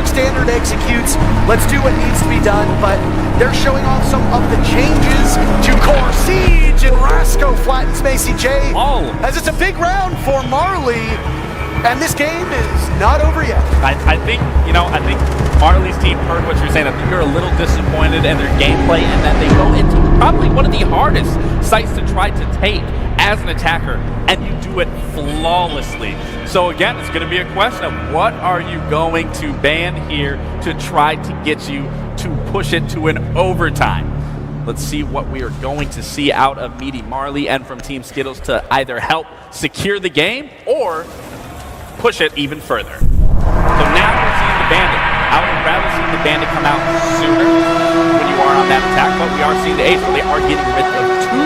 dog standard executes. Let's do what needs to be done, but they're showing off some of the changes to Core Siege, and Rasco flattens Macy J. As it's a big round for Marley, and this game is not over yet. I think Marley's team heard what you're saying. I think you're a little disappointed in their gameplay, and that they go into probably one of the hardest sites to try to take as an attacker, and you do it flawlessly. So again, it's going to be a question of what are you going to ban here to try to get you to push it to an overtime. Let's see what we are going to see out of Meaty Marley and from Team Skittles to either help secure the game or push it even further. So now we're seeing the Bandit. I would have rather seen the Bandit come out sooner when you are on that attack, but we are seeing the Ace where they are getting rid of 2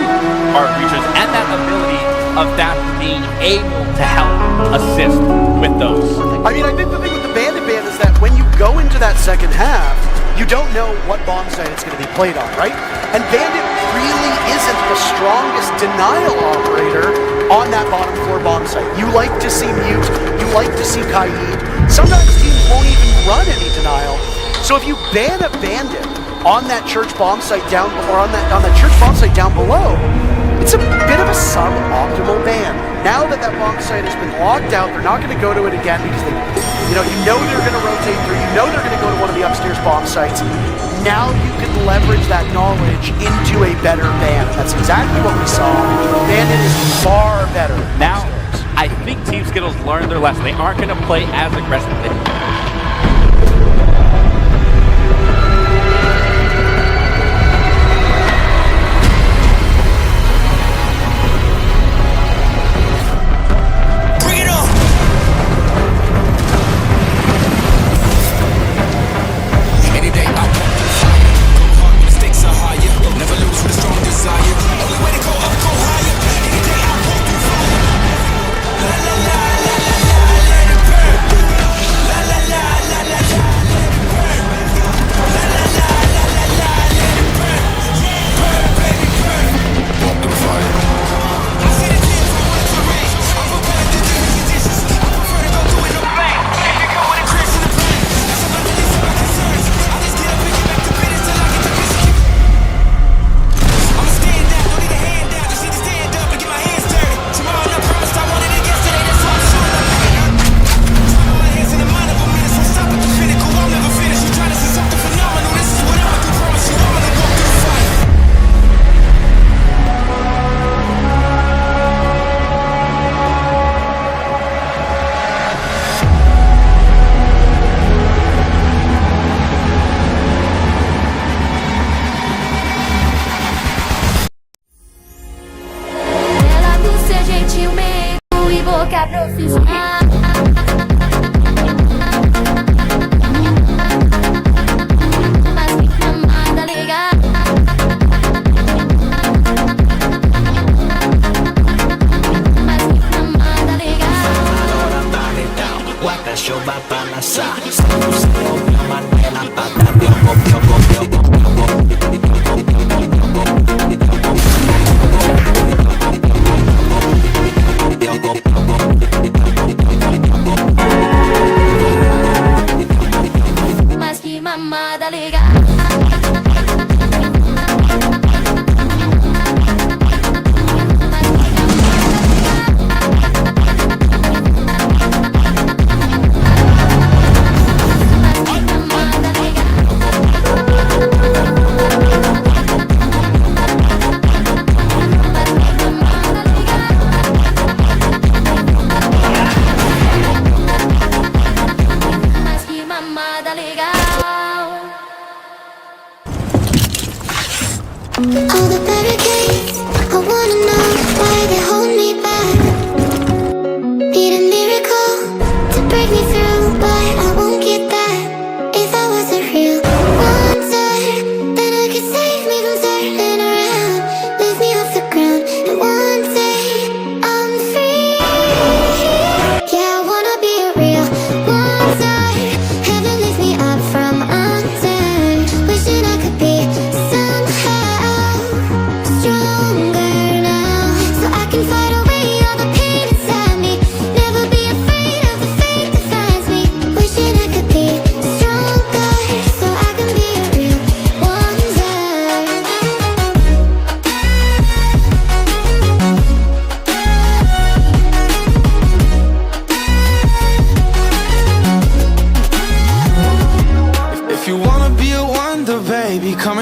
hard breachers, and that ability of that being able to help assist with those. I mean, I think the thing with the Bandit ban is that when you go into that second half, you don't know what bomb site it's going to be played on, right? And Bandit really isn't the strongest denial operator on that bottom floor bomb site. You like to see Mute, you like to see Kaid. Sometimes teams won't even run any denial. So if you ban a Bandit on that church bomb site down, or on that church bomb site down below, it's a bit of a suboptimal ban. Now that bomb site has been locked out, they're not going to go to it again because they, you know they're going to rotate through. You know they're going to go to one of the upstairs bomb sites. Now you can leverage that knowledge into a better ban. That's exactly what we saw. Bandit is far better. Now, I think Team Skittles learned their lesson. They aren't going to play as aggressively.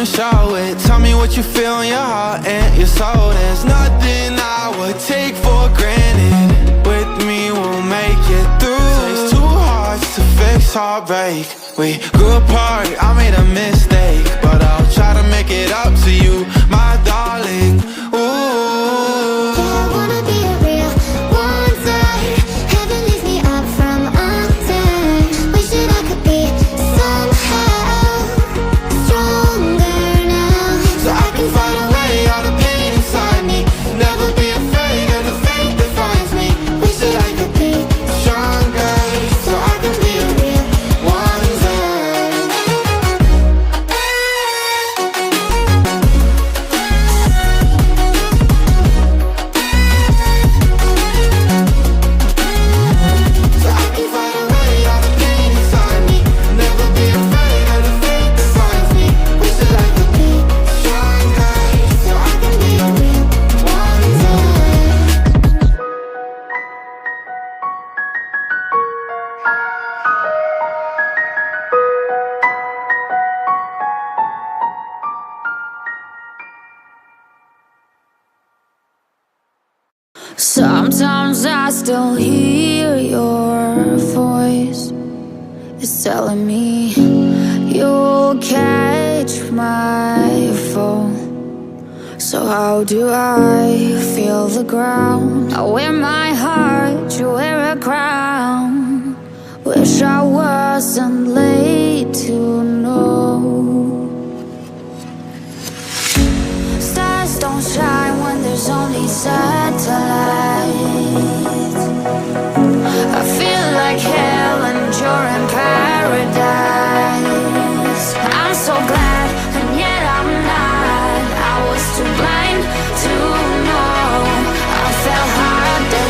wanna show it. Tell me what you feel in your heart and your soul. There's nothing I would take for granted. With me we'll make it through. Takes two hearts to fix heartbreak. We grew apart, I made a mistake, but I'll try to make it up to you, my darling. Ooh, I wanna be a real one day. Heaven leaves me up from under. Wishing I could be somehow stronger now, so I can fight away all the pain inside me. Never be afraid of the fate that finds me. wishing I could be Stronger, so I can be a real one day. So I can fight away all the pain inside me. Never be afraid of the fate that finds me. Wishing I could be stronger, so I can be a real one day. Sometimes I still hear your voice. It's telling me you'll catch my fall. So how do I feel the ground? I wear my heart, you wear a crown. Wish I wasn't late to know. Stars don't shine when there's only satellites. I feel like hell and you're in paradise. I'm so glad and yet I'm not. I was too blind to know. I fell harder than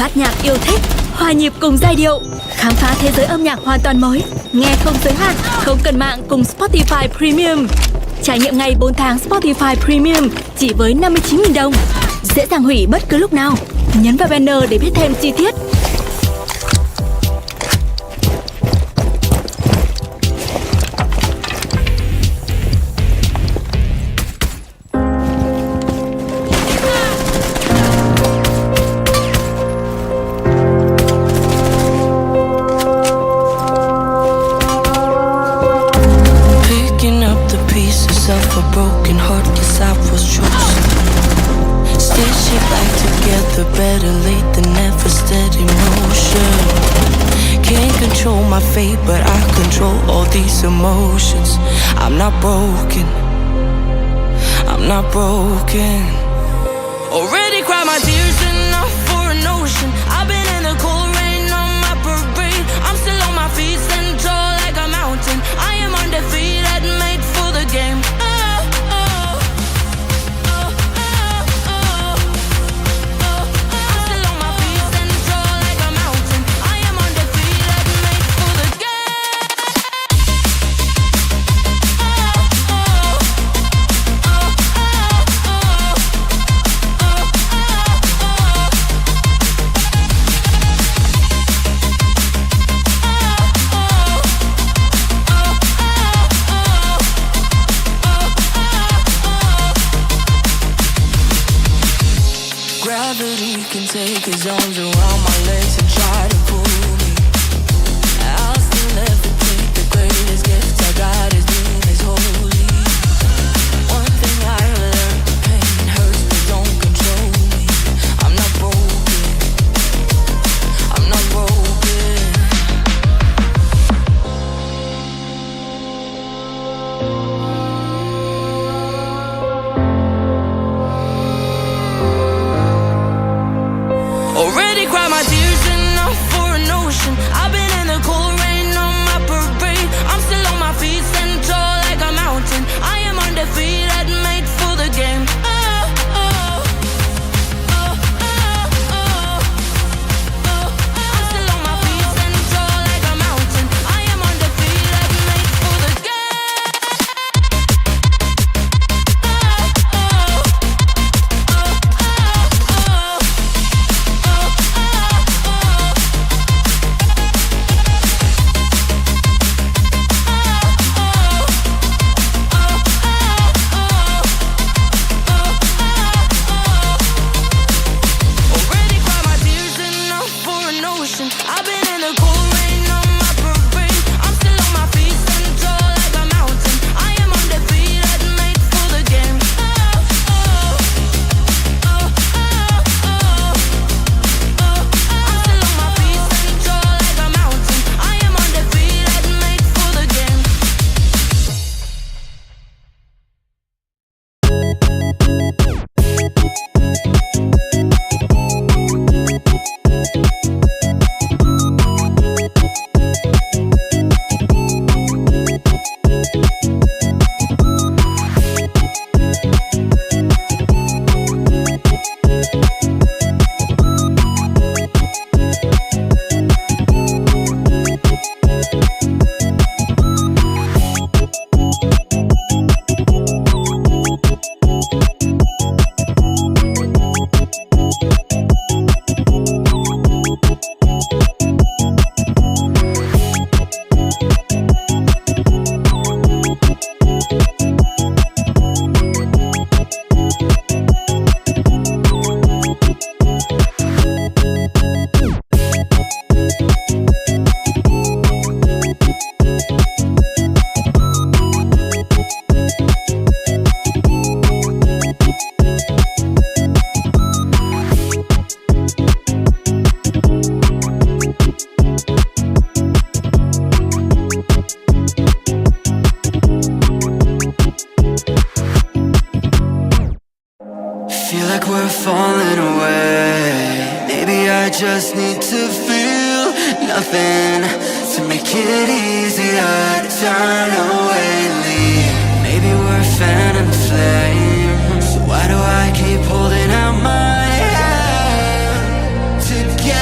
Phát nhạc yêu thích, hòa nhịp cùng giai điệu, khám phá thế giới âm nhạc hoàn toàn mới, nghe không giới hạn, không cần mạng cùng Spotify Premium. Trải nghiệm ngày 4 tháng Spotify Premium chỉ với 59.000 đồng. Dễ dàng hủy bất cứ lúc nào. Nhấn vào banner để biết thêm chi tiết. Better late than never, steady motion. Can't control my fate, but I control all these emotions. I'm not broken, I'm not broken. Already cried my tears enough for an ocean. I've been in the cold rain on my parade. I'm still on my feet, stand tall like a mountain. I am undefeated, made for the game. Gravity can take his arms around my legs and try to pull me. I'll still levitate. The greatest gift I got is being is holy. One thing I learned, pain hurts but don't control me. I'm not broken, I'm not broken. Already cried my tears enough for an ocean. I've been in the cold rain on my parade. I'm still on my feet, stand tall like a mountain. I am undefeated, made for the game. I'm still on my feet, stand tall like a mountain. I am undefeated, made for the Already cried my tears enough for an ocean. I've been in the cold rain on my parade. I'm still on my feet, stand tall like a mountain. I am undefeated, made for the game. I'm still on my feet, stand tall like a mountain. I am undefeated, made for the game. Feel like we're falling away. Maybe I just need to feel nothing to make it easier to turn away, leave. Maybe we're fan and flame. So why do I keep holding out my hand to get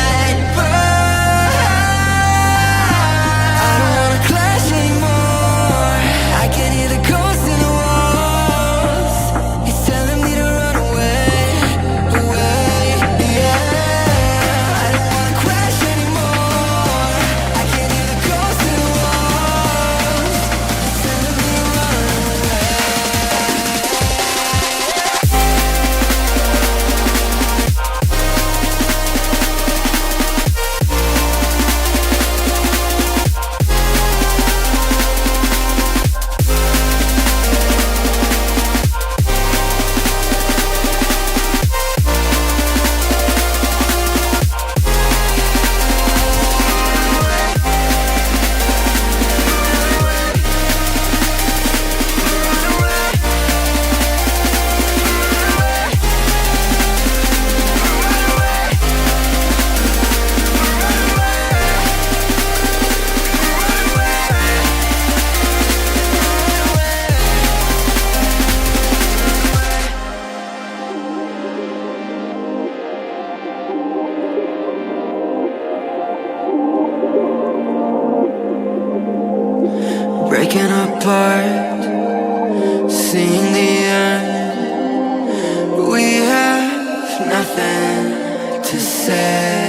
way.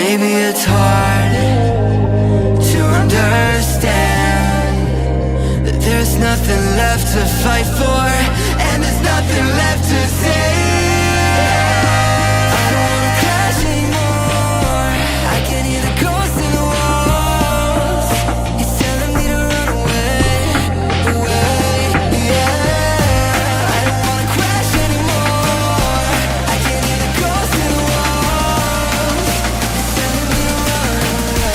Maybe it's hard to understand that there's nothing left to fight for, and there's nothing left to say. I don't wanna crash anymore. I can hear the ghosts in the walls. It's telling me to run away, away, yeah. I don't wanna crash anymore. I can hear the ghosts in the walls. It's telling me to run away.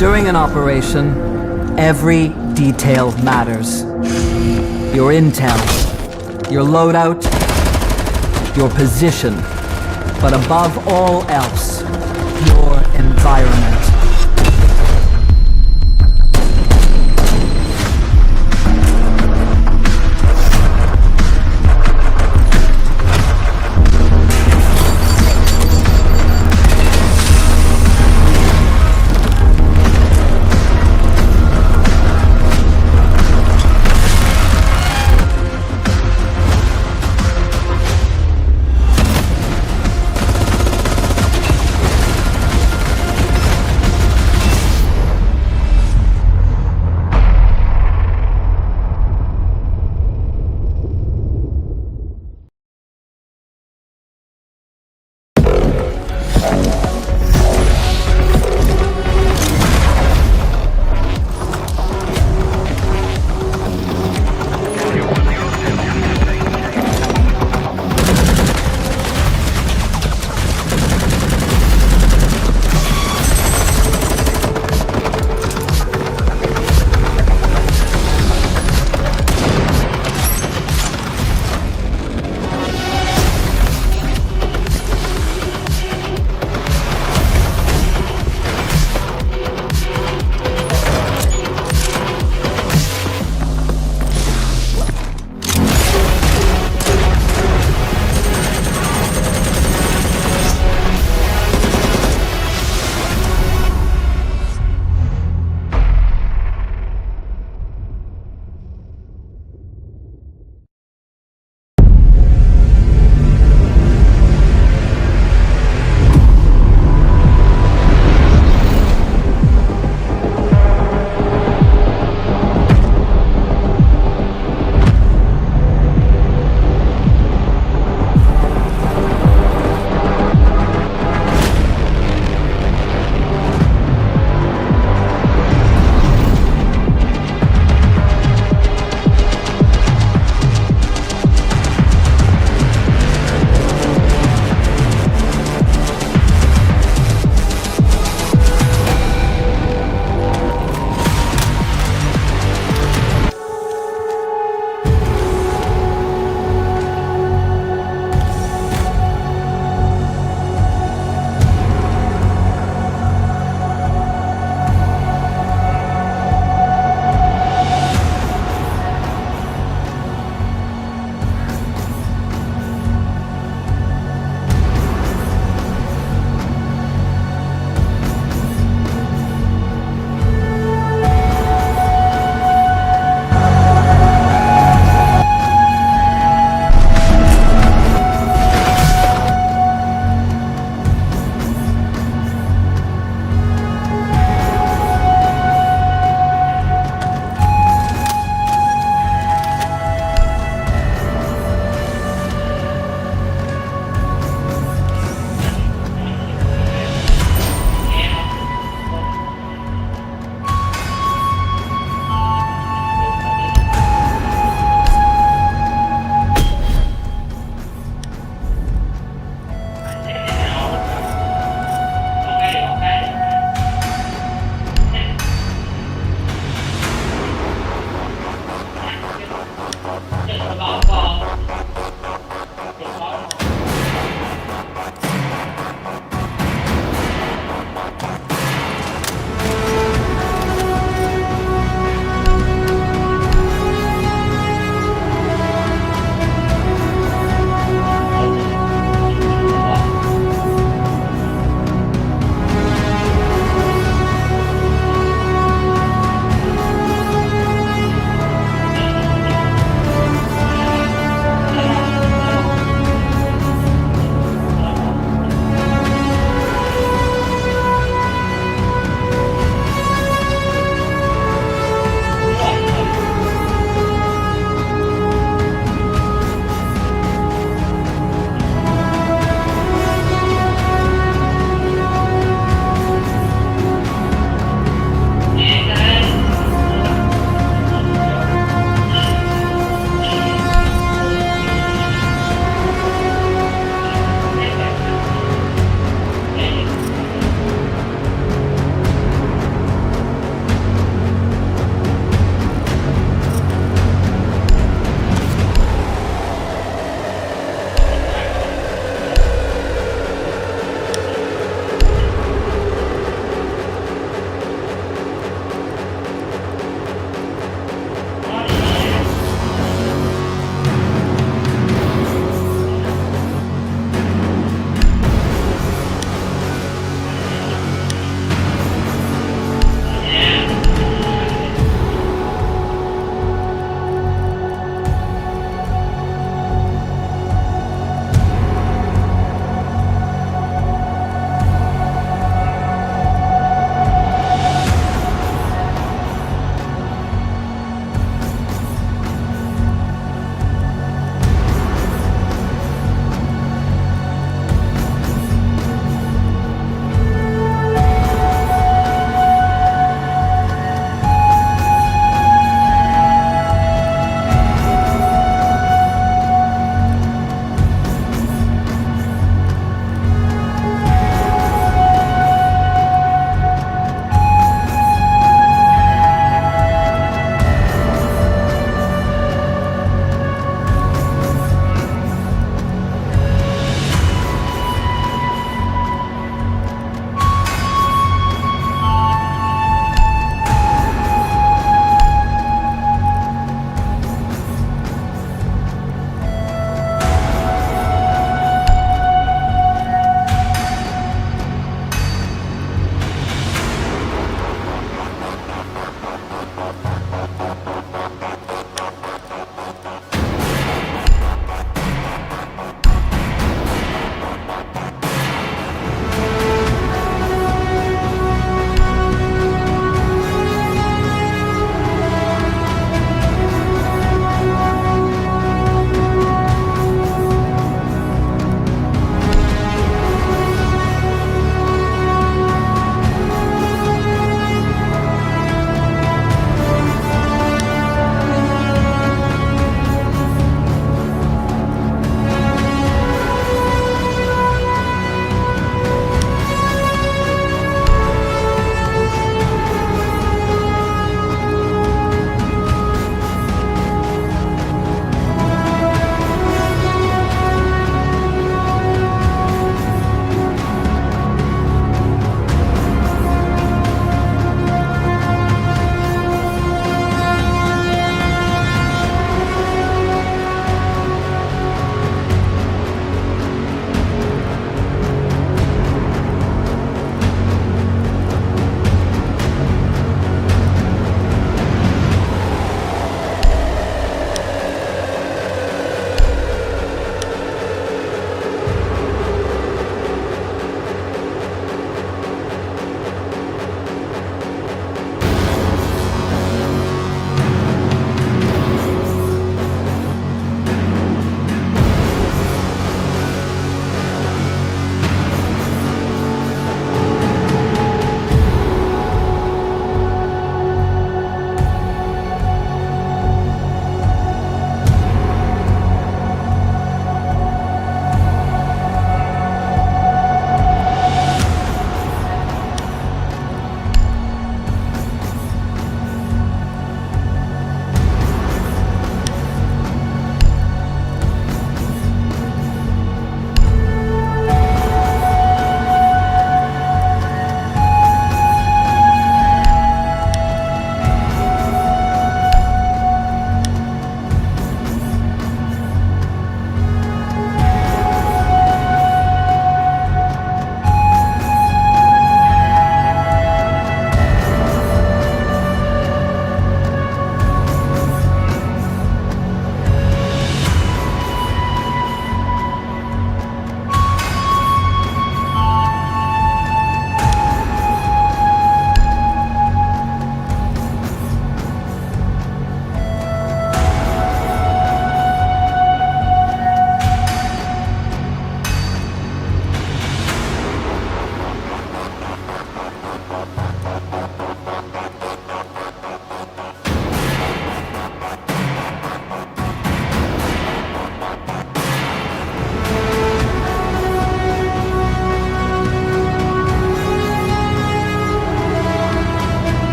During an operation, every detail matters. Your intel, your loadout, your position, but above all else, your environment.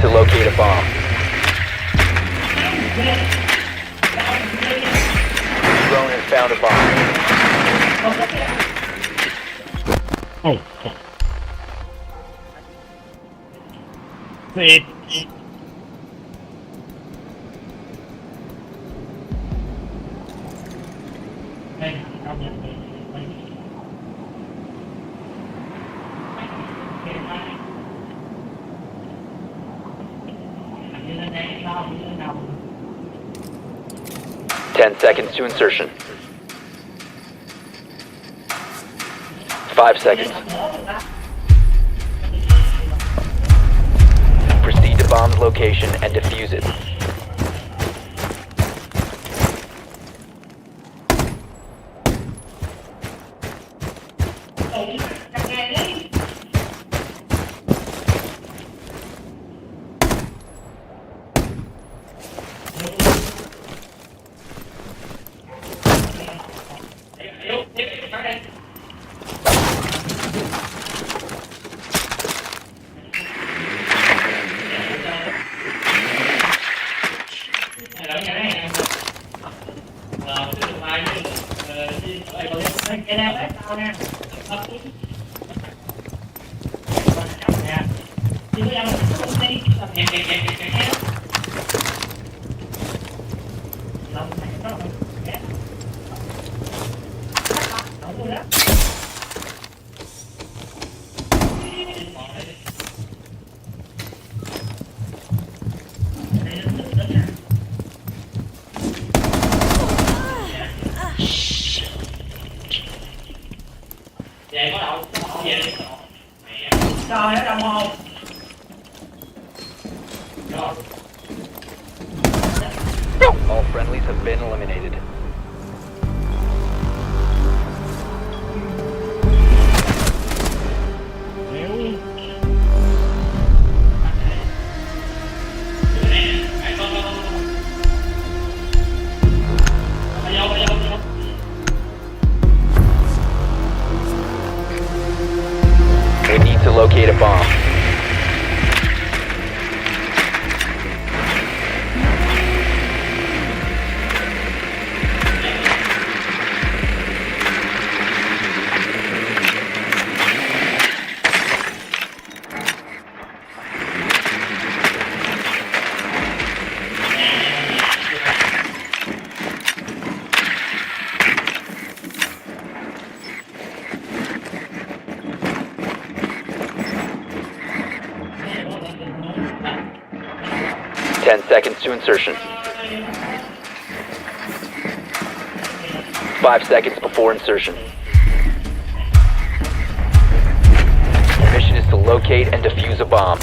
to locate a bomb. Drone has found a bomb. Ten seconds to insertion. 5 seconds. Proceed to bomb's location and defuse it. All friendlies have been eliminated. We need to locate a bomb. Seconds to insertion. 5 seconds before insertion. Mission is to locate and defuse a bomb.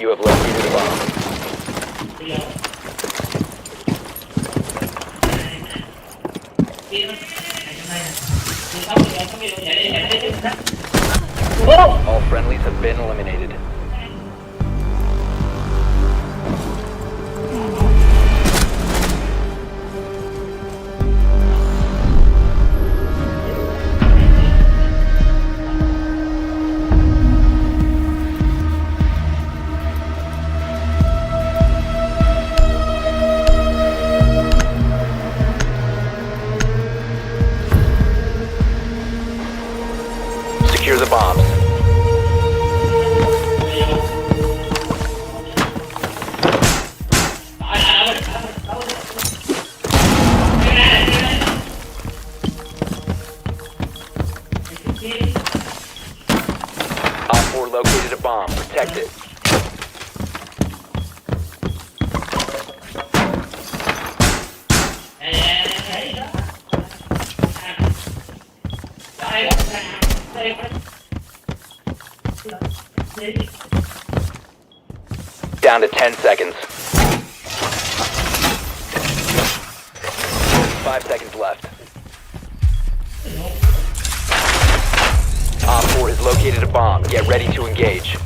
You have located a bomb. All friendlies have been eliminated. Secure the bombs. 4 located a bomb. Protect it. Down to 10 seconds. 5 seconds left. Op 4 has located a bomb. Get ready to engage.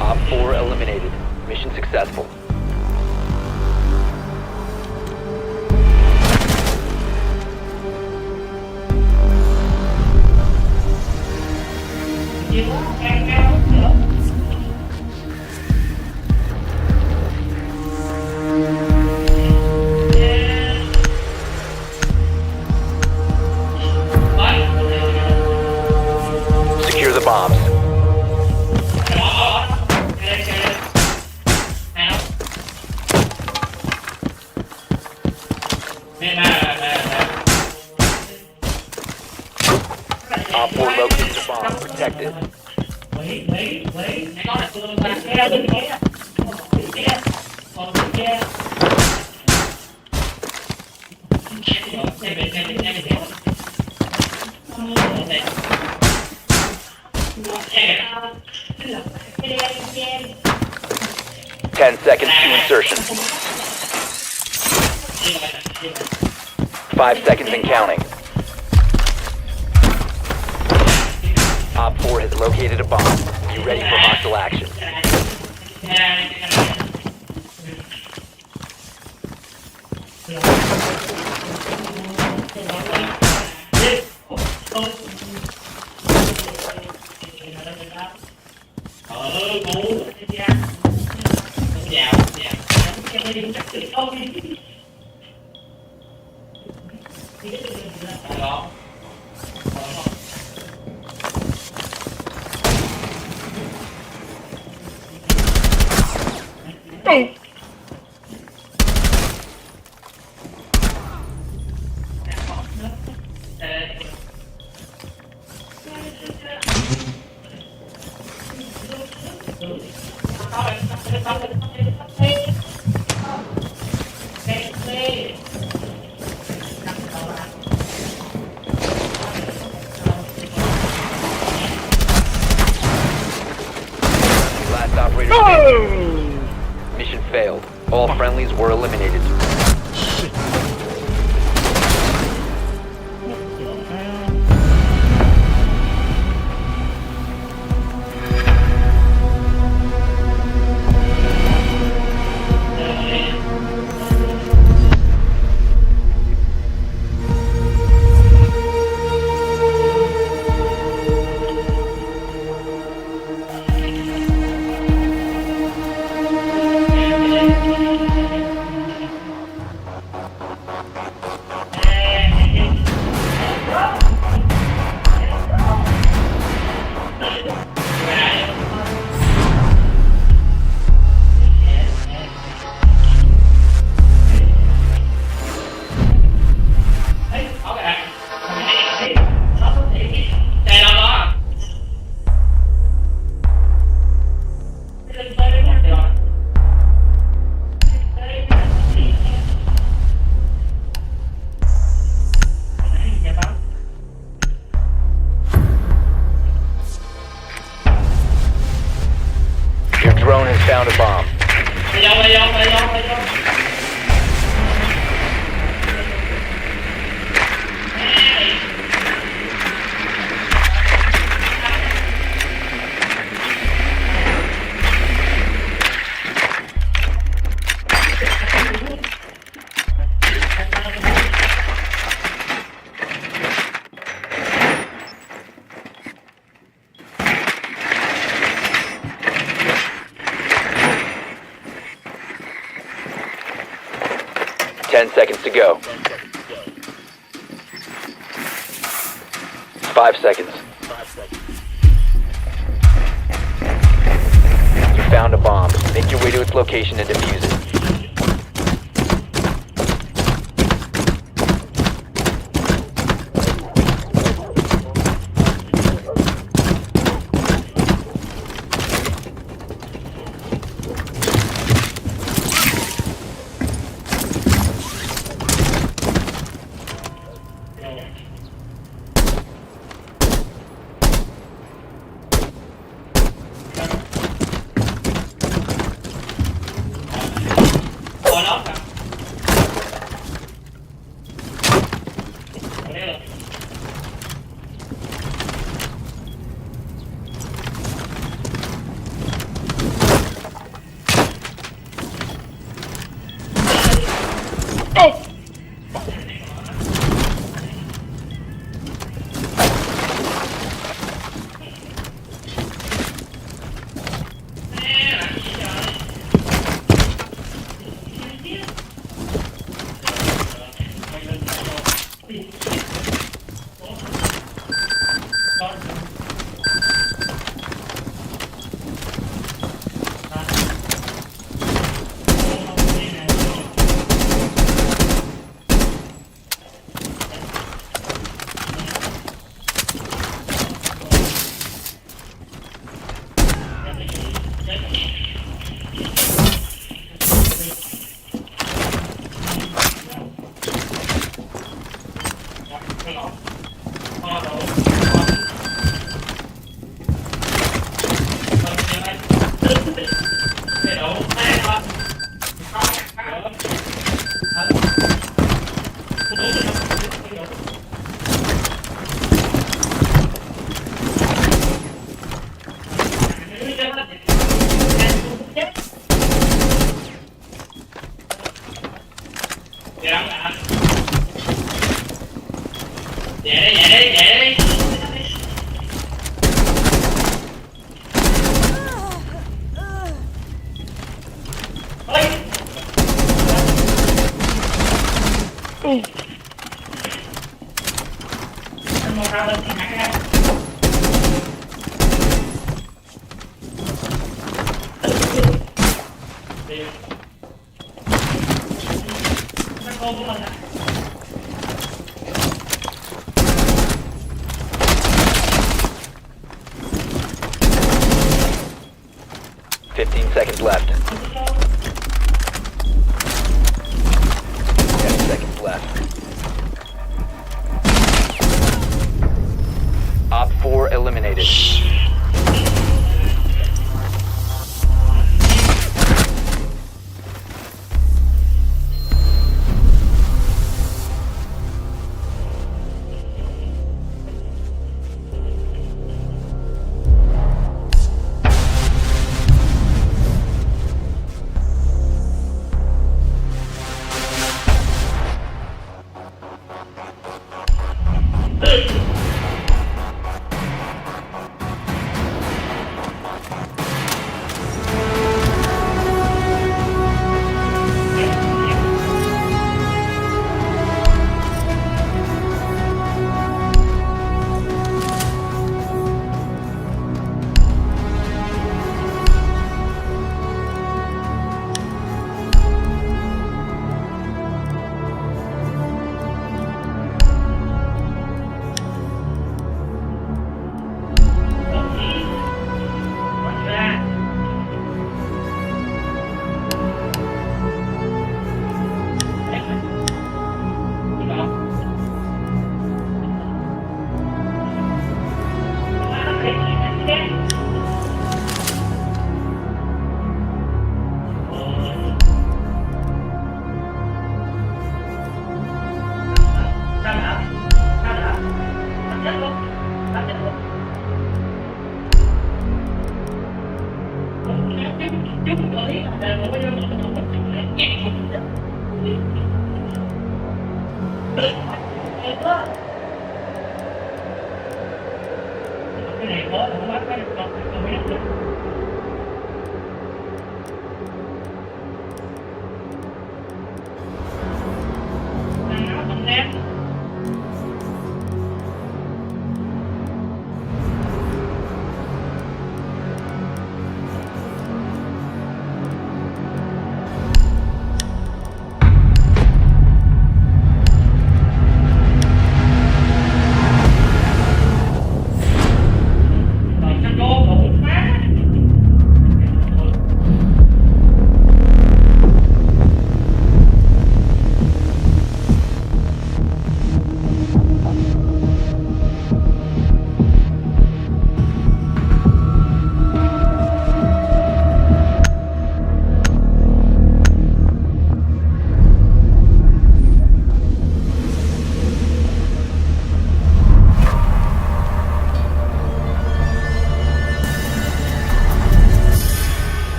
Op 4 eliminated. Mission successful. Secure the bombs. Op 4 located the bomb. Protect it. 10 seconds to insertion. 5 seconds and counting. Op 4 has located a bomb. Be ready for hostile action. Last operator standing. Mission failed. All friendlies were eliminated. drone has found a bomb. 10 seconds to go. 5 seconds. You found a bomb. Make your way to its location and defuse it. Seconds left. 10 seconds left. Op 4 eliminated.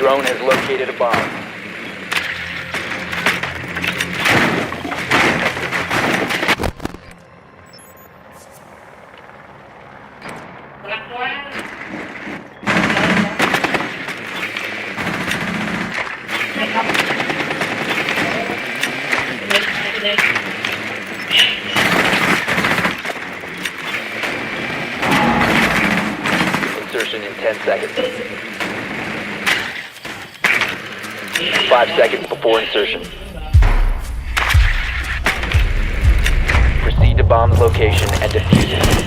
Drone has located a bomb. Insertion in 10 seconds. 5 seconds before insertion. Proceed to bomb's location and defuse it.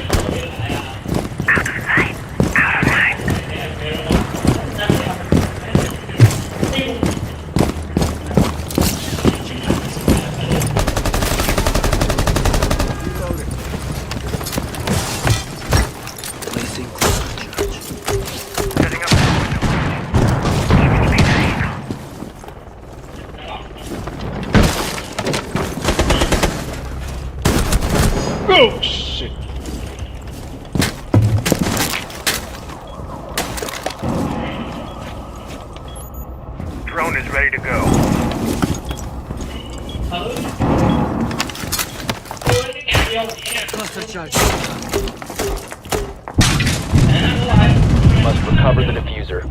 Oh, shit. Drone is ready to go. Cluster charge. You must recover the diffuser.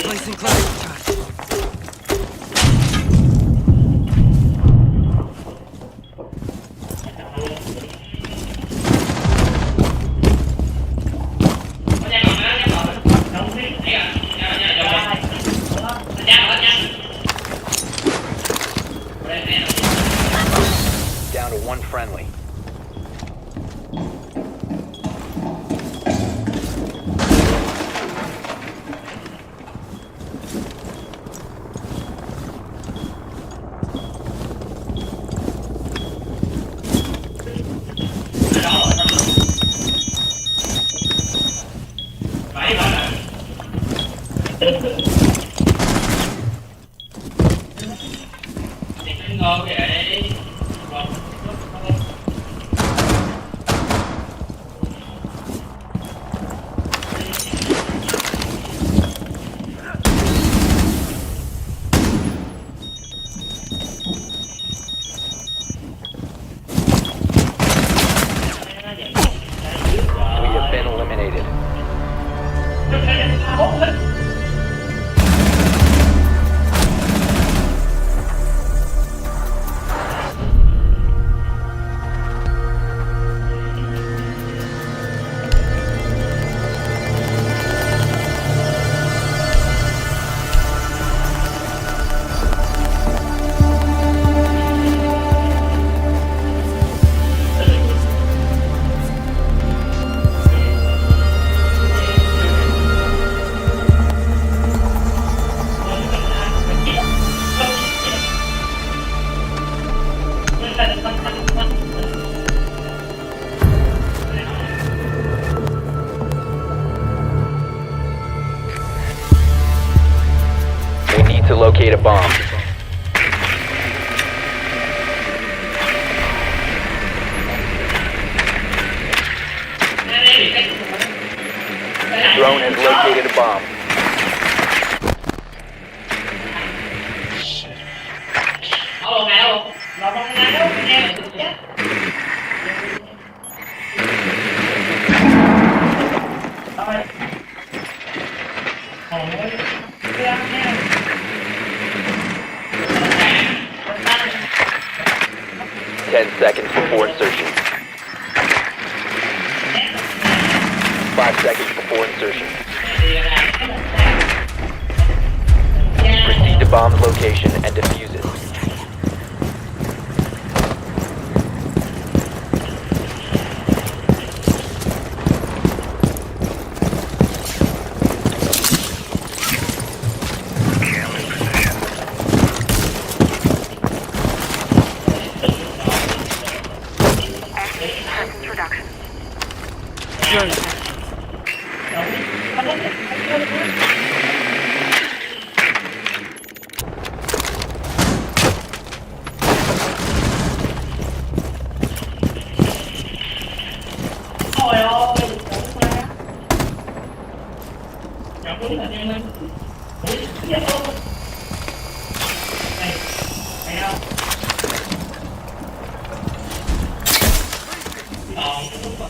Placing cluster charge. We have been eliminated. We need to locate a bomb. Drone has located a bomb. Seconds before insertion. 5 seconds before insertion. Proceed to bomb's location and defuse it.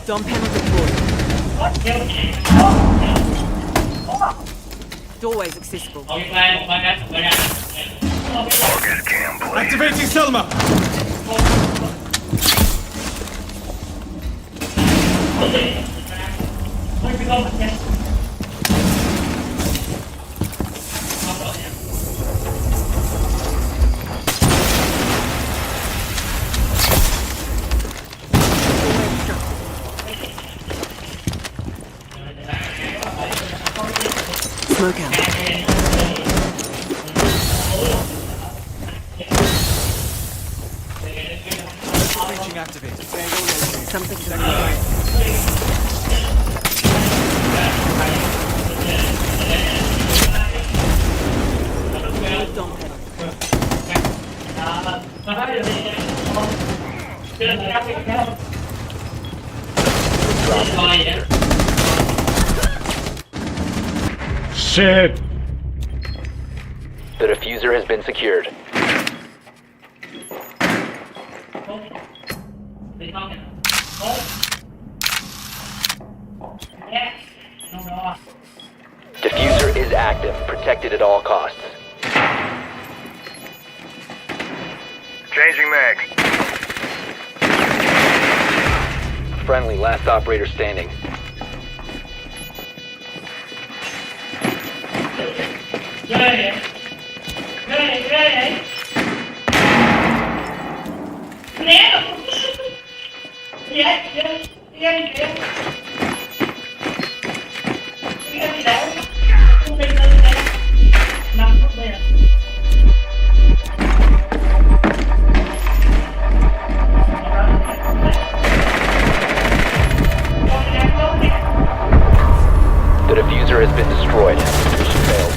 Dom panel deployed. Doorways accessible. Activating Selma! Smoke out. Breaching activated. Something's Dom panel. Shit! The diffuser has been secured. Diffuser is active, protected at all costs. Changing mags. Friendly, last operator standing. The diffuser has been destroyed. Mission failed.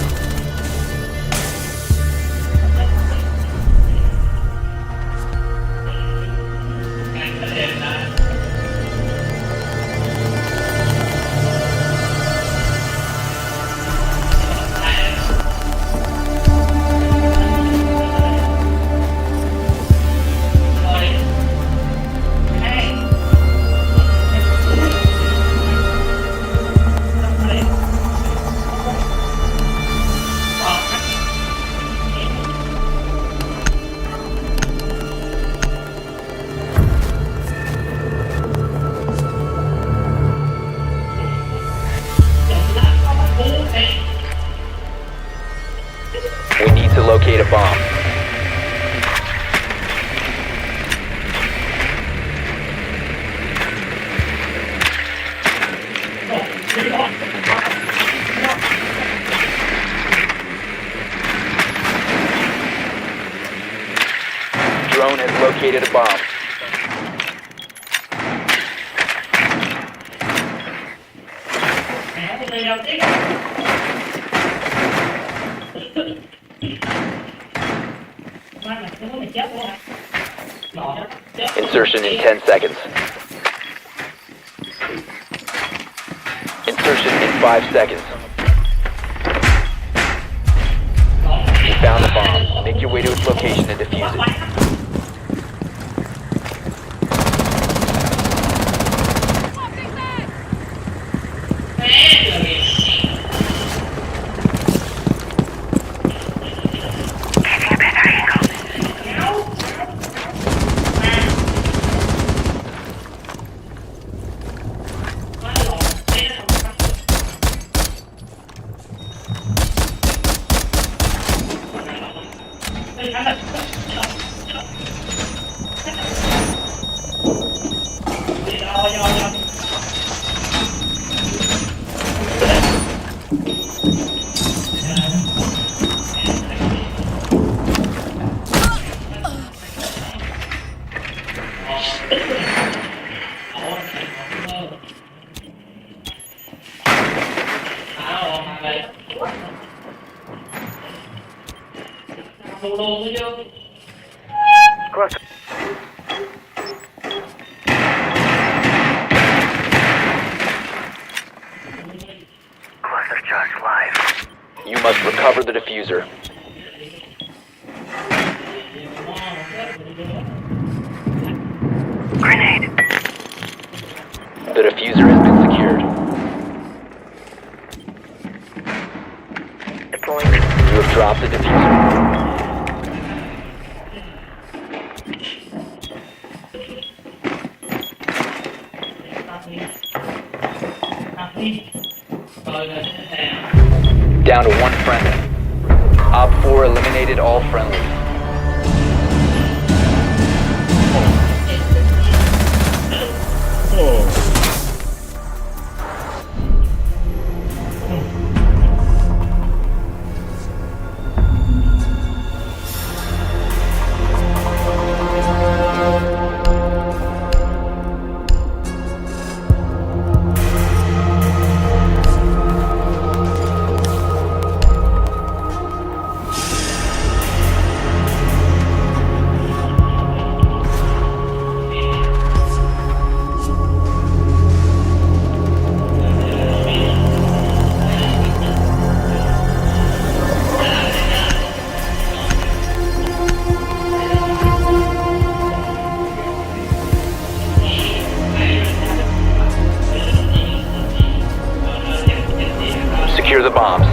located a bomb. Insertion in 10 seconds. Insertion in 5 seconds. You found the bomb. Make your way to its location and defuse it. You must recover the diffuser. Grenade. The diffuser has been secured. Deploying. You have dropped the diffuser. Down to one friendly. Op 4 eliminated all friendlies. Secure the bombs.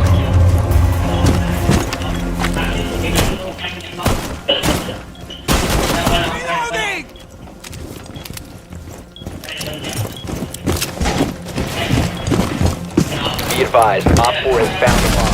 Be advised, Op 4 has found the bomb.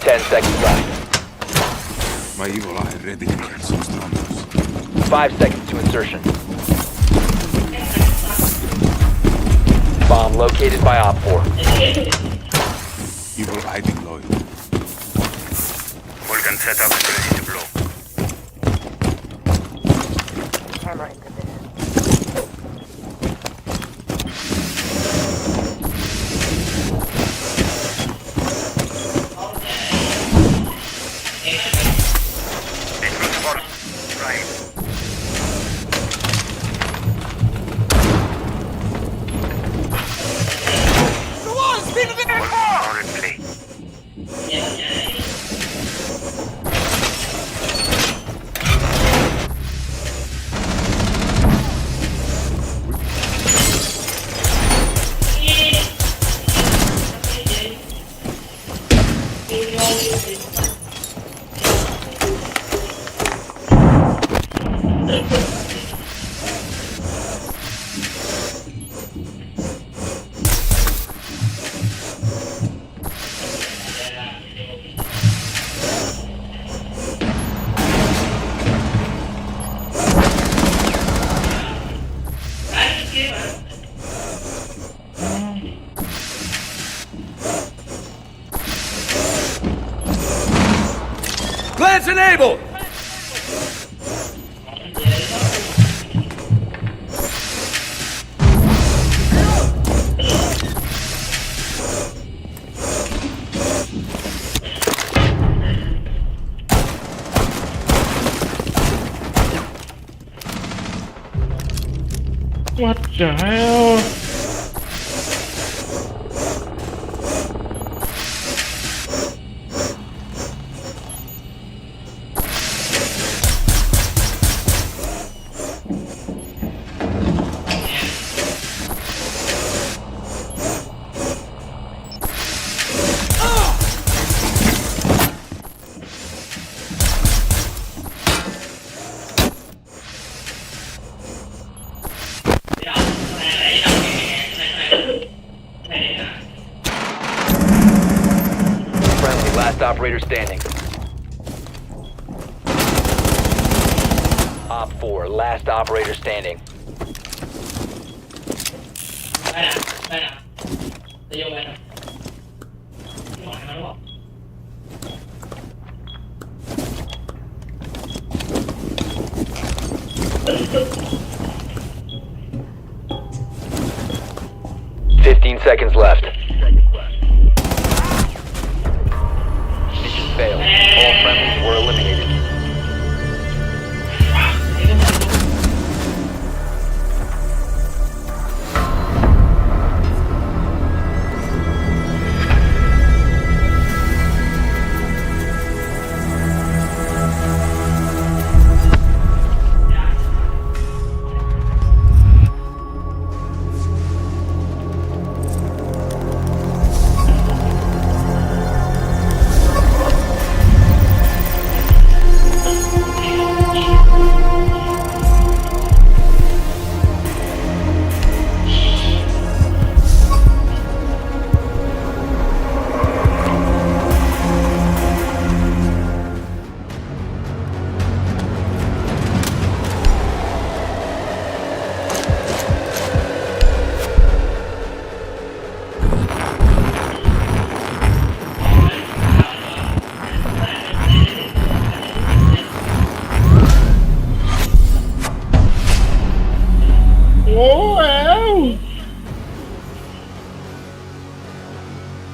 10 seconds left. My evil eye ready to kill some strongholds. 5 seconds to insertion. Bomb located by Op 4. Evil eye deployed. Vulcan setup ready to blow. Camera in position. enabled! What the hell? Operator standing. Op 4, last operator standing. Seconds left. Mission failed. All friendlies were eliminated.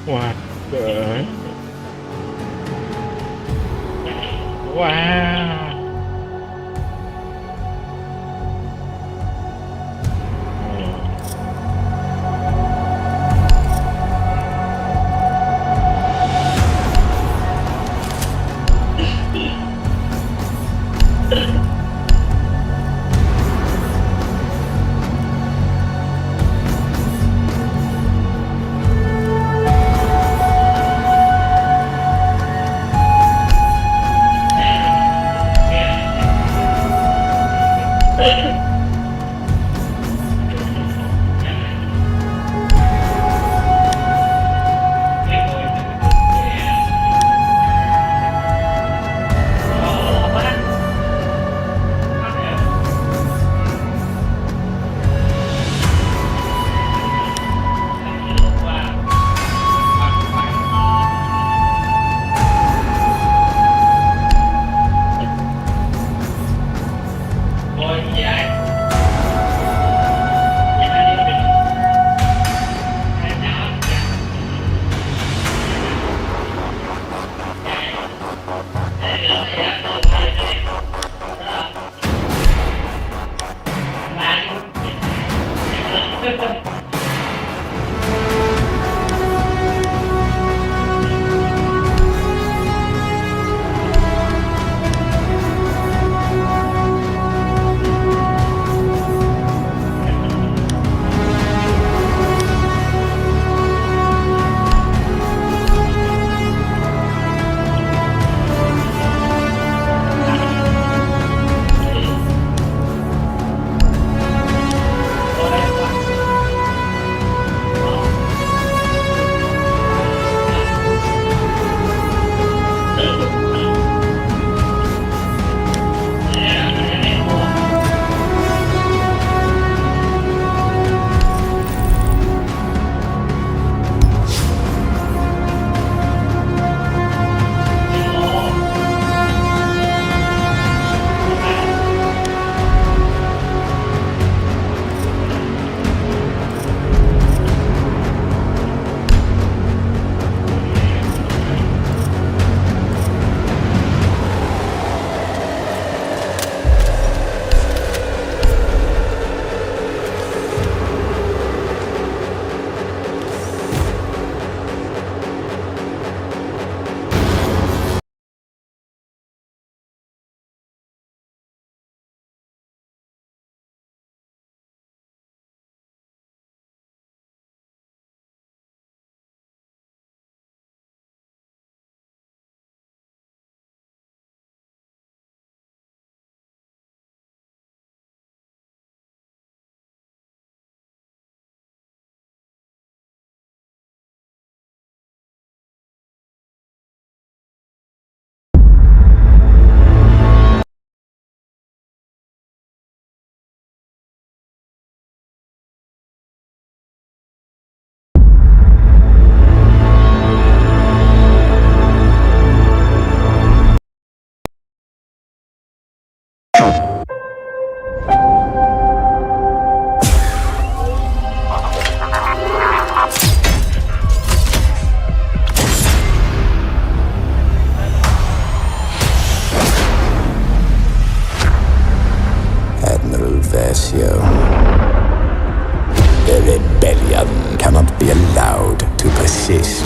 What the? Wow. Versio. The rebellion cannot be allowed to persist.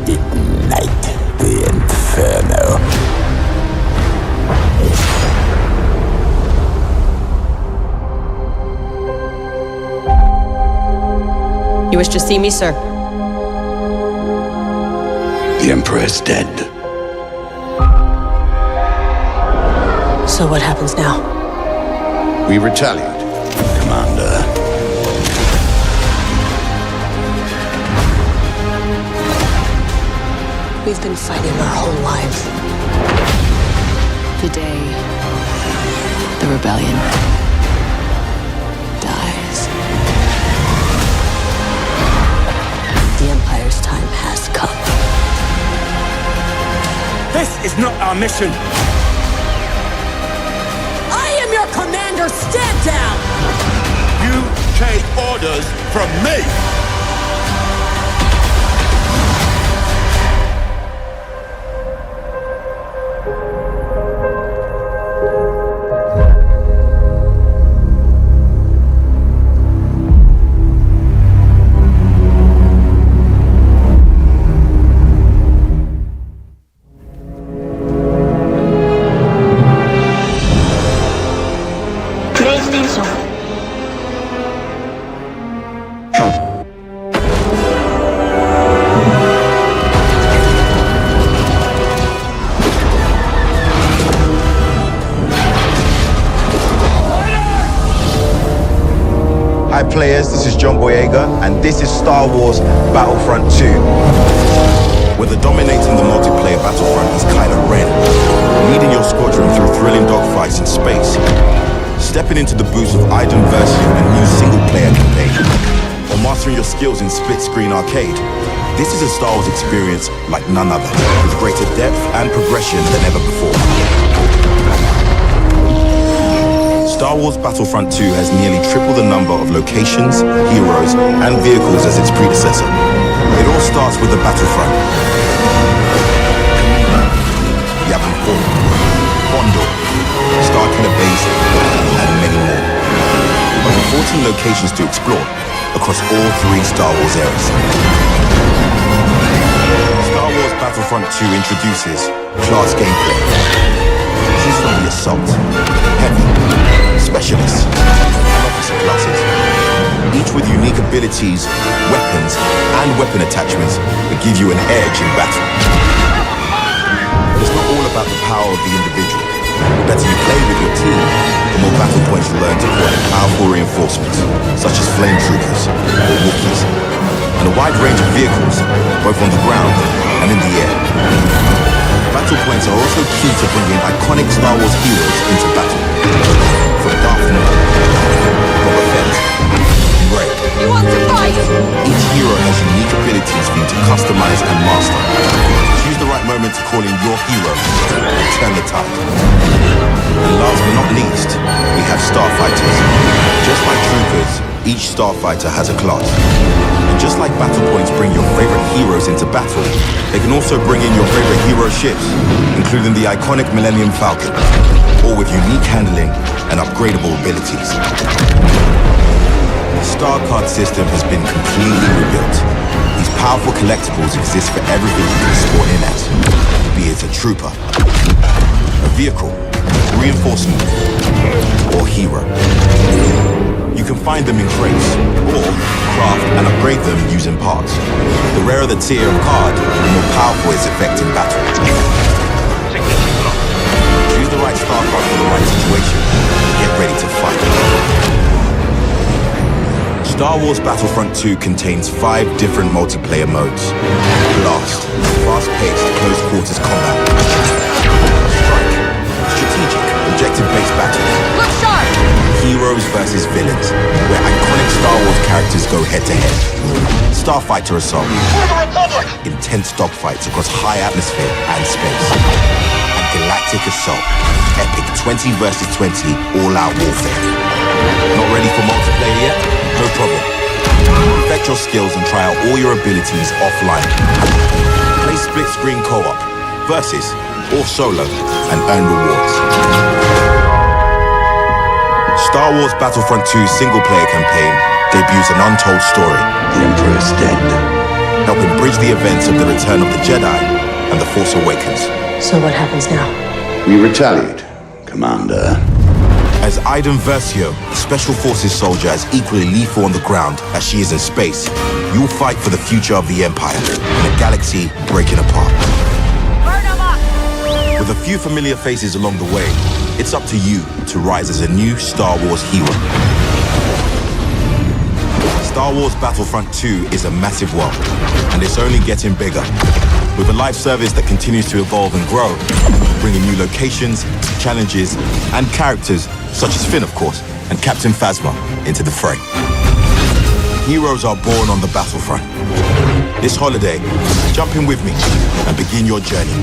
Ignite the inferno. You wish to see me, sir? The Emperor is dead. So what happens now? We retaliate, Commander. We've been fighting our whole lives. The day the rebellion dies. The Empire's time has come. This is not our mission. I am your commander! Stand down! You take orders from me! Hi players, this is John Boyega, and this is Star Wars Battlefront 2. Whether dominating the multiplayer Battlefront is Kylo Ren, leading your squadron through thrilling dogfights in space, stepping into the boots of Iden Versio and new single-player campaign, or mastering your skills in split-screen arcade, this is a Star Wars experience like none other, with greater depth and progression than ever before. Star Wars Battlefront 2 has nearly triple the number of locations, heroes, and vehicles as its predecessor. It all starts with the Battlefront. Yavin 4, Bondor, Starkiller Base, and many more. Over 14 locations to explore across all three Star Wars eras. Star Wars Battlefront 2 introduces class gameplay. Choose from the Assault, Heavy, Specialists, and Officer classes, each with unique abilities, weapons, and weapon attachments that give you an edge in battle. But it's not all about the power of the individual. The better you play with your team, the more battle points you learn to put in powerful reinforcements, such as flame troopers or Wookiees, and a wide range of vehicles, both on the ground and in the air. Battle points are also key to bringing iconic Star Wars heroes into battle. From Darth Maul, Boba Fett, and Rey. You want to fight? Each hero has unique abilities for you to customize and master. Choose the right moment to call in your hero and turn the tide. And last but not least, we have starfighters. Just like troopers, each starfighter has a class. And just like battle points bring your favorite heroes into battle, they can also bring in your favorite hero ships, including the iconic Millennium Falcon, all with unique handling and upgradable abilities. The Star Card system has been completely rebuilt. These powerful collectibles exist for everything you can spawn in as, be it a trooper, a vehicle, reinforcement, or hero. You can find them in crates, or craft and upgrade them using parts. The rarer the tier of card, the more powerful its effect in battle. Choose the right star card for the right situation. Get ready to fight. Star Wars Battlefront 2 contains 5 different multiplayer modes. Blast, fast-paced, close-quarters combat. Strike, strategic, objective-based battles. Look sharp! Heroes versus villains, where iconic Star Wars characters go head-to-head. Starfighter Assault, intense dogfights across high atmosphere and space. And Galactic Assault, epic 20 versus 20 all-out warfare. Not ready for multiplayer yet? No problem. Perfect your skills and try out all your abilities offline. Play split-screen co-op, versus, or solo, and earn rewards. Star Wars Battlefront 2 single-player campaign debuts an untold story. The Emperor is dead. Helping bridge the events of the Return of the Jedi and The Force Awakens. So what happens now? We retaliate, Commander. As Iden Versio, a Special Forces soldier as equally lethal on the ground as she is in space, you'll fight for the future of the Empire in a galaxy breaking apart. With a few familiar faces along the way, it's up to you to rise as a new Star Wars hero. Star Wars Battlefront 2 is a massive world, and it's only getting bigger. With a live service that continues to evolve and grow, bringing new locations, challenges, and characters, such as Finn, of course, and Captain Phasma, into the fray. Heroes are born on the battlefront. This holiday, jump in with me and begin your journey.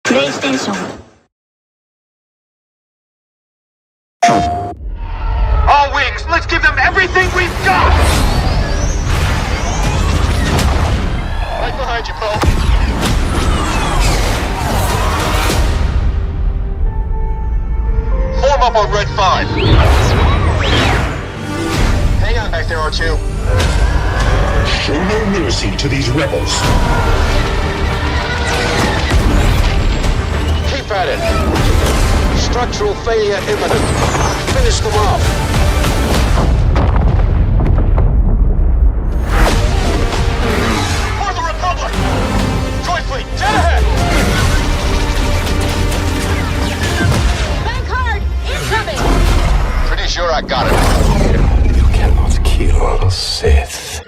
PlayStation. All wings, let's give them everything we've got! Right behind you, Paul. Form up on Red 5. Hang on back there, R2. Show no mercy to these rebels. Keep at it. Structural failure imminent. Finish them off. For the Republic! Joy Fleet, dead ahead! Bank hard! Incoming! Pretty sure I got it. You cannot kill Sith.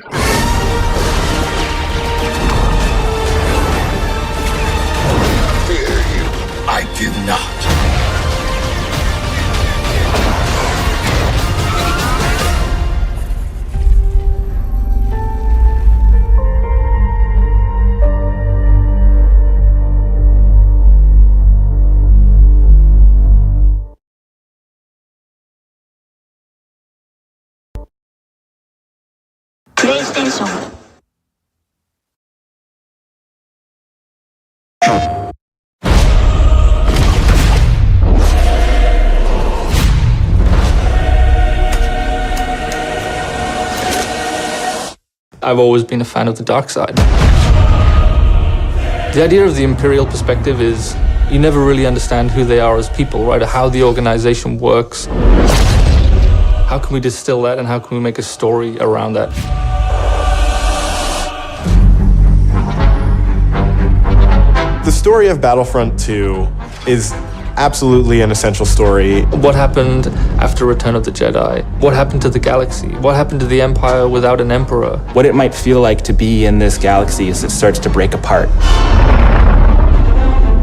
Fear you, I do not. PlayStation. I've always been a fan of the dark side. The idea of the Imperial perspective is you never really understand who they are as people, right? How the organization works. How can we distill that and how can we make a story around that? The story of Battlefront 2 is absolutely an essential story. What happened after Return of the Jedi? What happened to the galaxy? What happened to the Empire without an emperor? What it might feel like to be in this galaxy as it starts to break apart.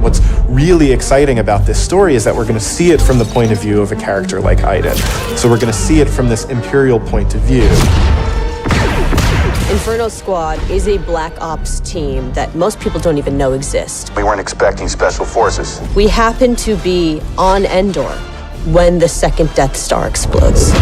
What's really exciting about this story is that we're going to see it from the point of view of a character like Iden. So we're going to see it from this Imperial point of view. Inferno Squad is a Black Ops team that most people don't even know exists. We weren't expecting special forces. We happen to be on Endor when the second Death Star explodes.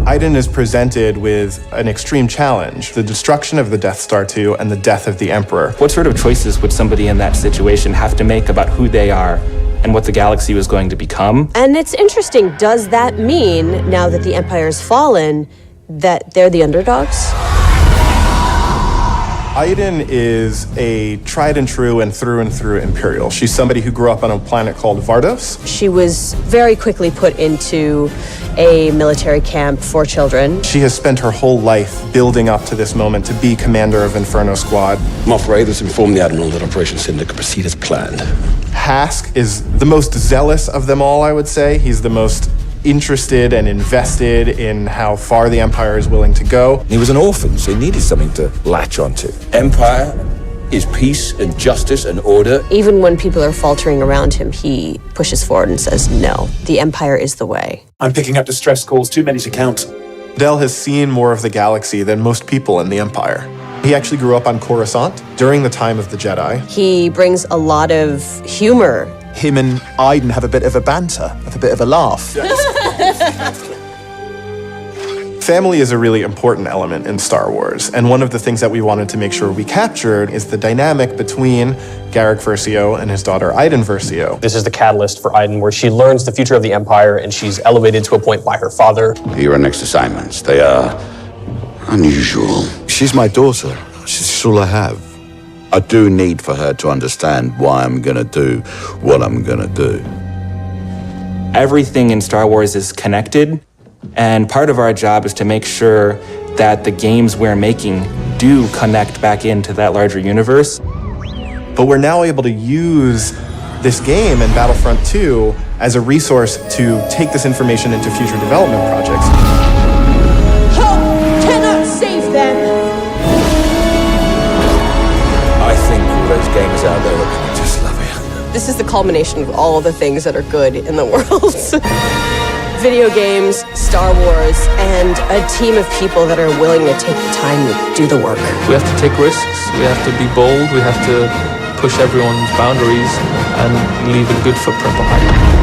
Iden is presented with an extreme challenge, the destruction of the Death Star 2 and the death of the Emperor. What sort of choices would somebody in that situation have to make about who they are and what the galaxy was going to become? And it's interesting, does that mean, now that the Empire's fallen, that they're the underdogs? Iden is a tried and true Imperial. She's somebody who grew up on a planet called Vardos. She was very quickly put into a military camp for children. She has spent her whole life building up to this moment to be commander of Inferno Squad. Moff Raiders informed the Admiral that Operation Cinder could proceed as planned. Hask is the most zealous of them all, I would say. He's the most interested and invested in how far the Empire is willing to go. He was an orphan, so he needed something to latch onto. Empire is peace and justice and order. Even when people are faltering around him, he pushes forward and says, no, the Empire is the way. I'm picking up distress calls, too many to count. Del has seen more of the galaxy than most people in the Empire. He actually grew up on Coruscant during the time of the Jedi. He brings a lot of humor. Him and Aiden have a bit of a banter, have a bit of a laugh. Family is a really important element in Star Wars, and one of the things that we wanted to make sure we captured is the dynamic between Garrick Versio and his daughter Aiden Versio. This is the catalyst for Aiden, where she learns the future of the Empire and she's elevated to a point by her father. Your next assignments, they are unusual. She's my daughter. She's all I have. I do need for her to understand why I'm gonna do what I'm gonna do. Everything in Star Wars is connected, and part of our job is to make sure that the games we're making do connect back into that larger universe. But we're now able to use this game and Battlefront 2 as a resource to take this information into future development projects. Hope cannot save them. I think all those gamers out there are gonna just love it. This is the culmination of all the things that are good in the world. Video games, Star Wars, and a team of people that are willing to take the time to do the work. We have to take risks, we have to be bold, we have to push everyone's boundaries and leave a good footprint behind.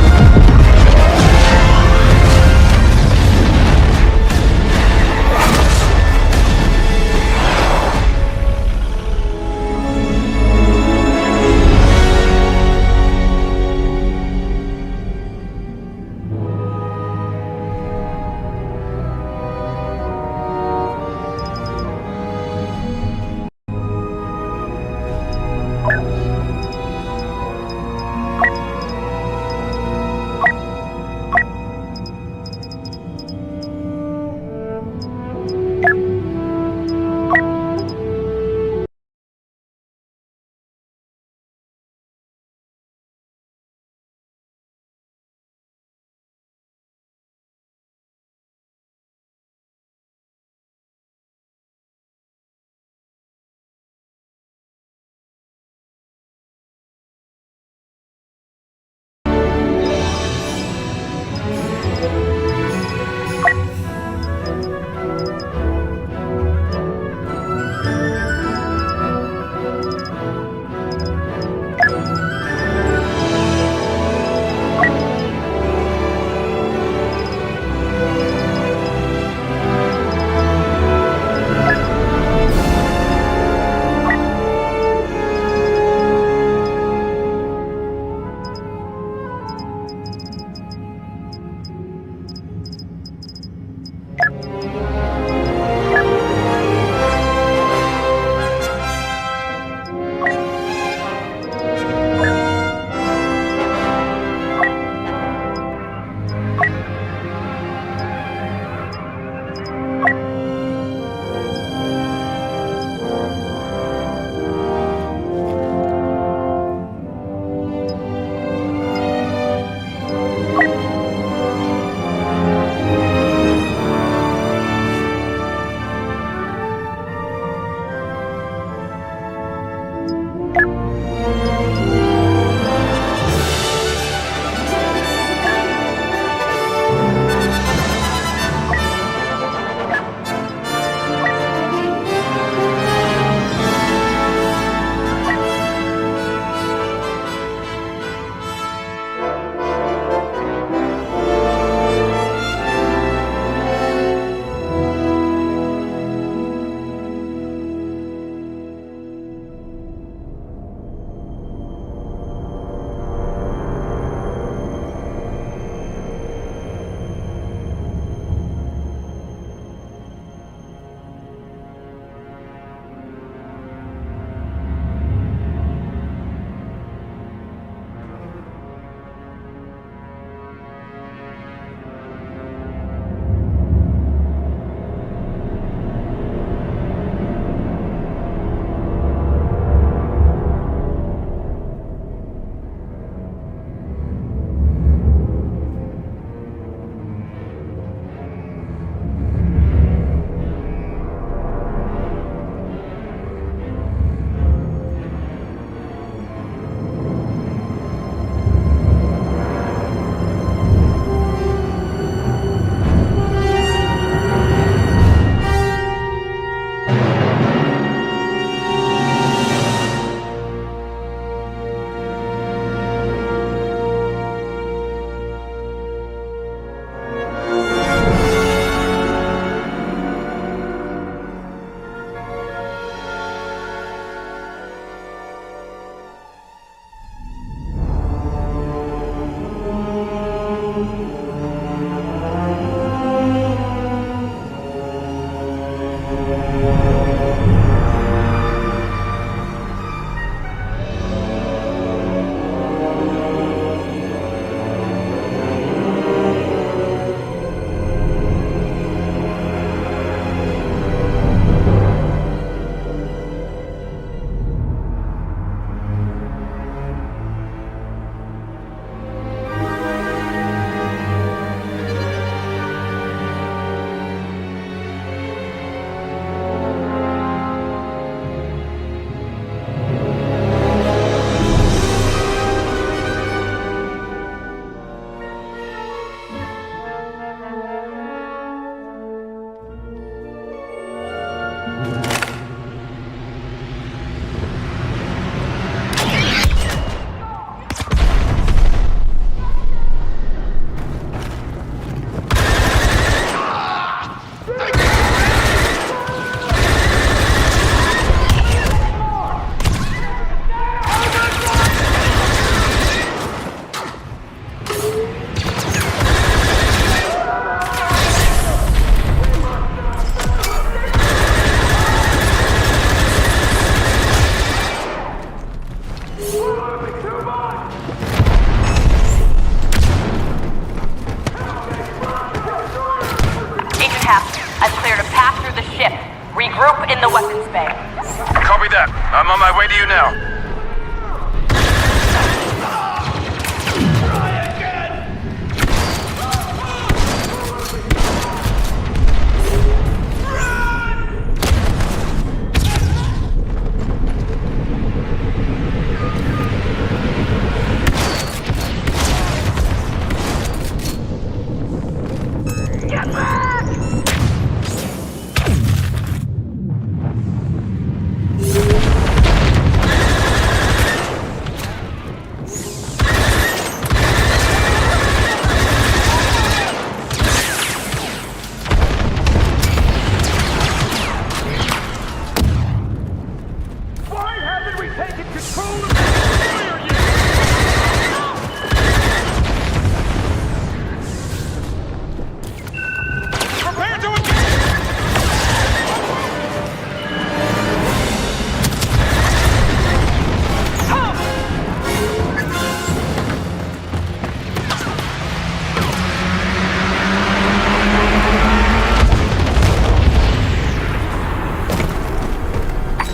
to you now.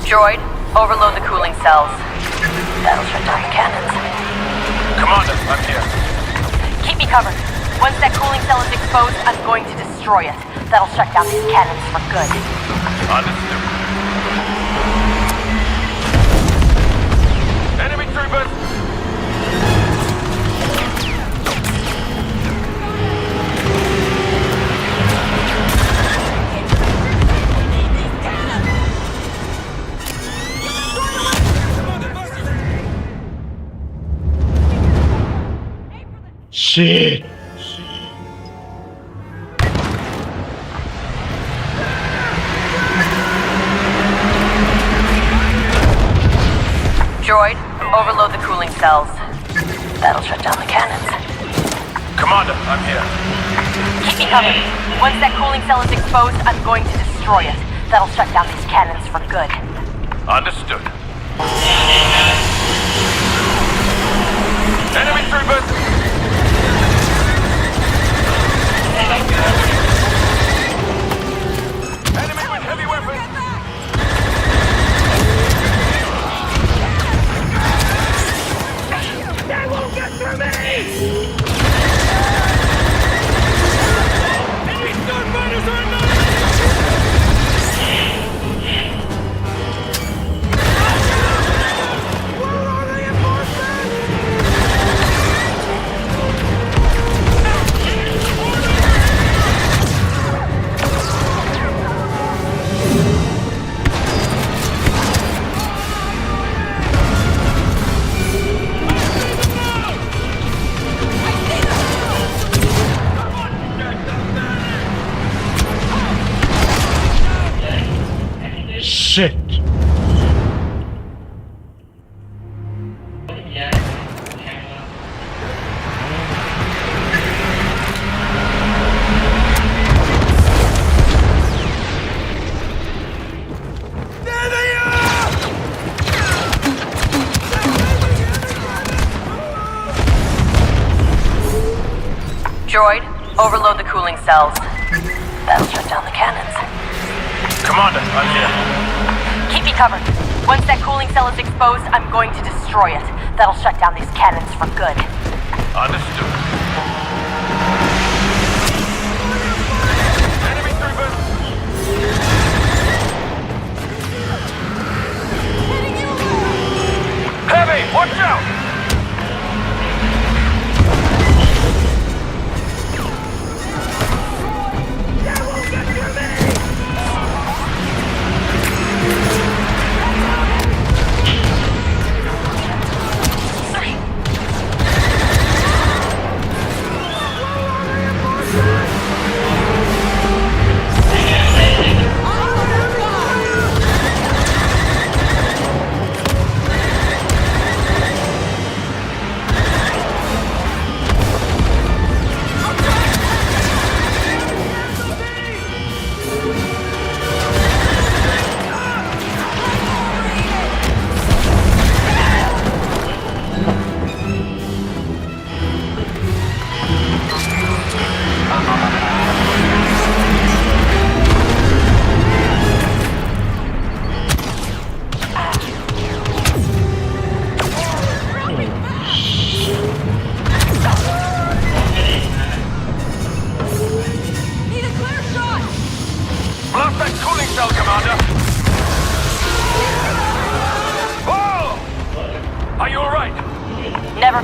Droid, overload the cooling cells. That'll shut down the cannons. Commander, I'm here. Keep me covered. Once that cooling cell is exposed, I'm going to destroy it. That'll shut down these cannons for good. Understood. Enemy troopers! Shit. Droid, overload the cooling cells. That'll shut down the cannons. Commander, I'm here. Keep me covered. Once that cooling cell is exposed, I'm going to destroy it. That'll shut down these cannons for good. Understood. Enemy troopers! Enemy with heavy weapons! They won't get through me! Enemy starfighters are Shit. Droid, overload the cooling cells. That'll shut down the cannons. Commander, I'm here. Keep me covered. Once that cooling cell is exposed, I'm going to destroy it. That'll shut down these cannons for good. Understood. Enemy troopers! Heavy, watch out!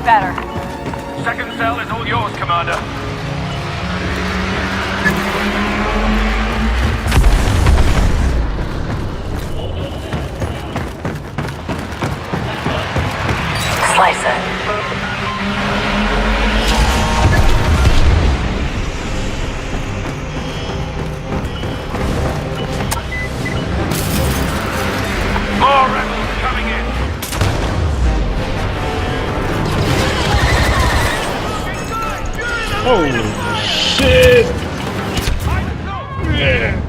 better. Second cell is all yours, Commander. Slice it. More rebels coming in. Holy shit! Yeah.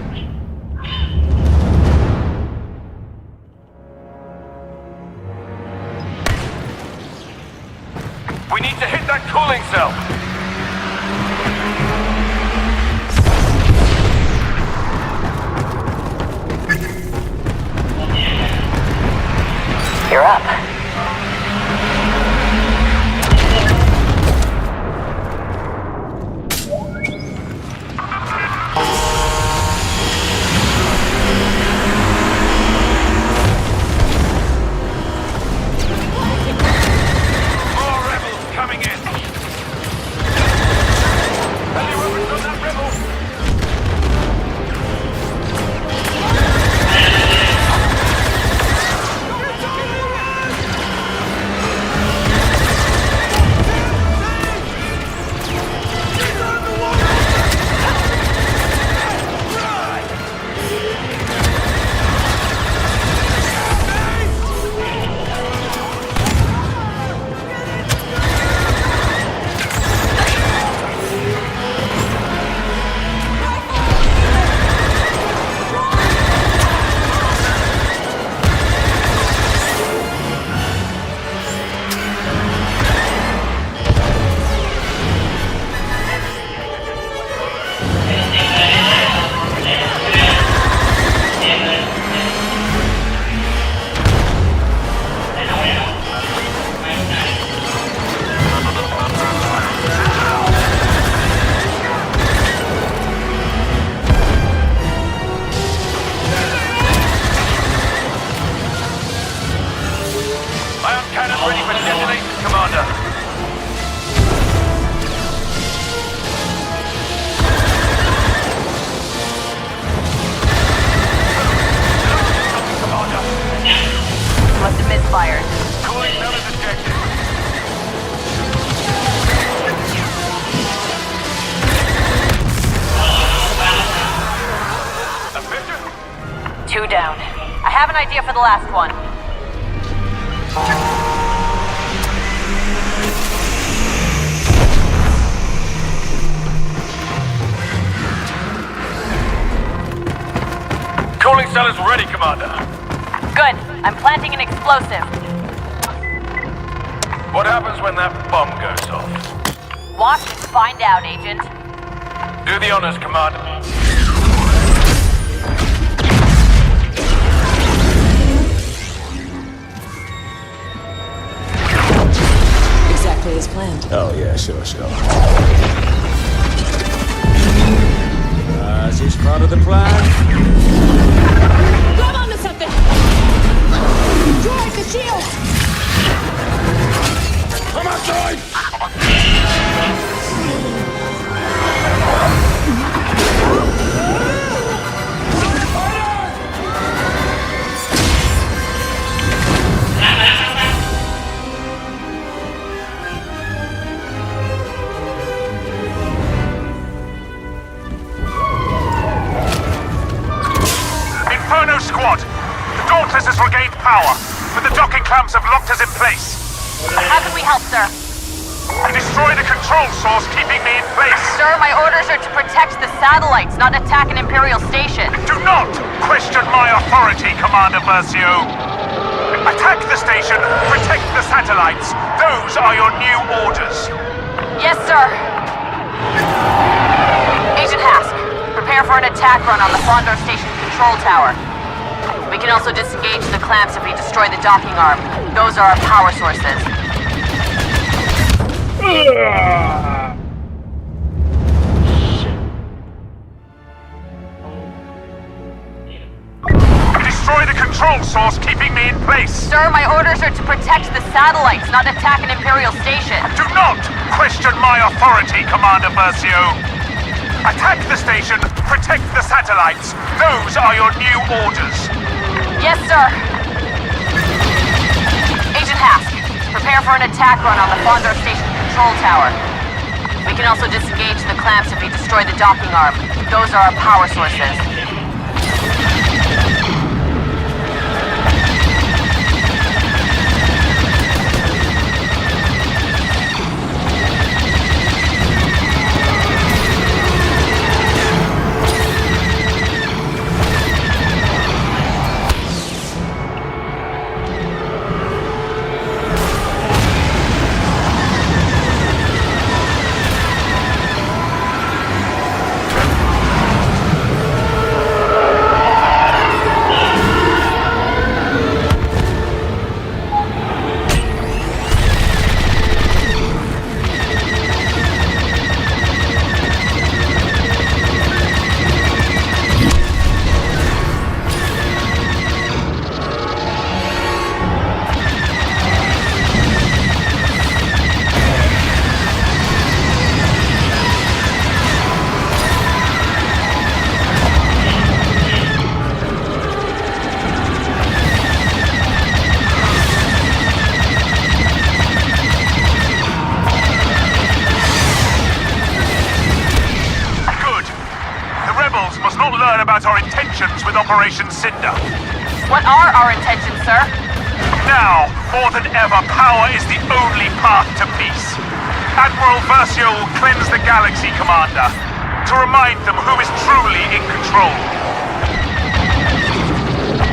We need to hit that cooling cell. You're up. More rebels coming in. Heavy weapons on that rebel. Ion cannon ready for detonation, Commander. Commander. Must have misfired. Cooling cell is ejected. Official? 2 down. I have an idea for the last one. Cooling cell is ready, Commander. Good. I'm planting an explosive. What happens when that bomb goes off? Watch and find out, Agent. Do the honors, Commander. Exactly as planned. Oh, yeah, sure. Is this part of the plan? Grab onto something! Drive the shield! Come on, guys! Inferno Squad! The Dauntless has regained power, but the docking clamps have locked us in place. How can we help, sir? Destroy the control source keeping me in place. Sir, my orders are to protect the satellites, not attack an Imperial station. Do not question my authority, Commander Versio. Attack the station, protect the satellites. Those are your new orders. Yes, sir. Agent Hask, prepare for an attack run on the Fondor Station control tower. We can also disengage the clamps if we destroy the docking arm. Those are our power sources. Destroy the control control source keeping me in place? Sir, my orders are to protect the satellites, not attack an Imperial station. Do not question my authority, Commander Versio. Attack the station, protect the satellites. Those are your new orders. Yes, sir. Agent Hask, prepare for an attack run on the Fondor Station control tower. We can also disengage the clamps if we destroy the docking arm. Those are our power sources. Our intentions with Operation Cinder. What are our intentions, sir? Now, more than ever, power is the only path to peace. Admiral Versio will cleanse the galaxy, Commander, to remind them who is truly in control.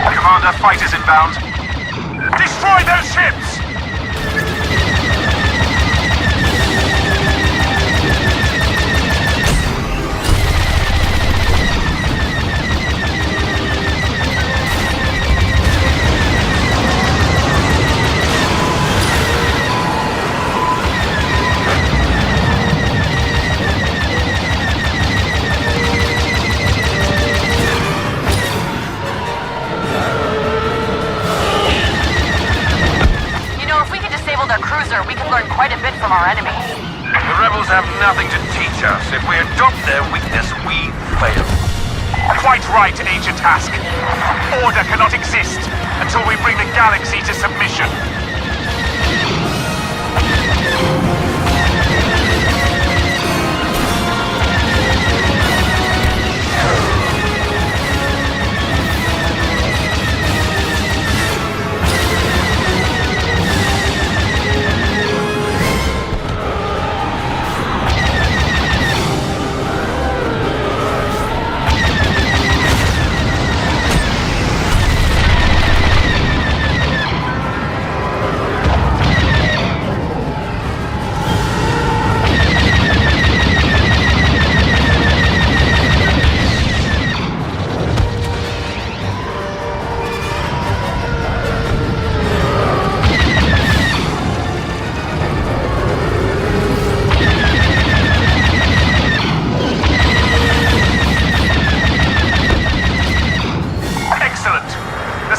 Commander, fighters inbound. Destroy those ships! We can learn quite a bit from our enemies. The rebels have nothing to teach us. If we adopt their weakness, we fail. Quite right, Agent Hask. Order cannot exist until we bring the galaxy to submission.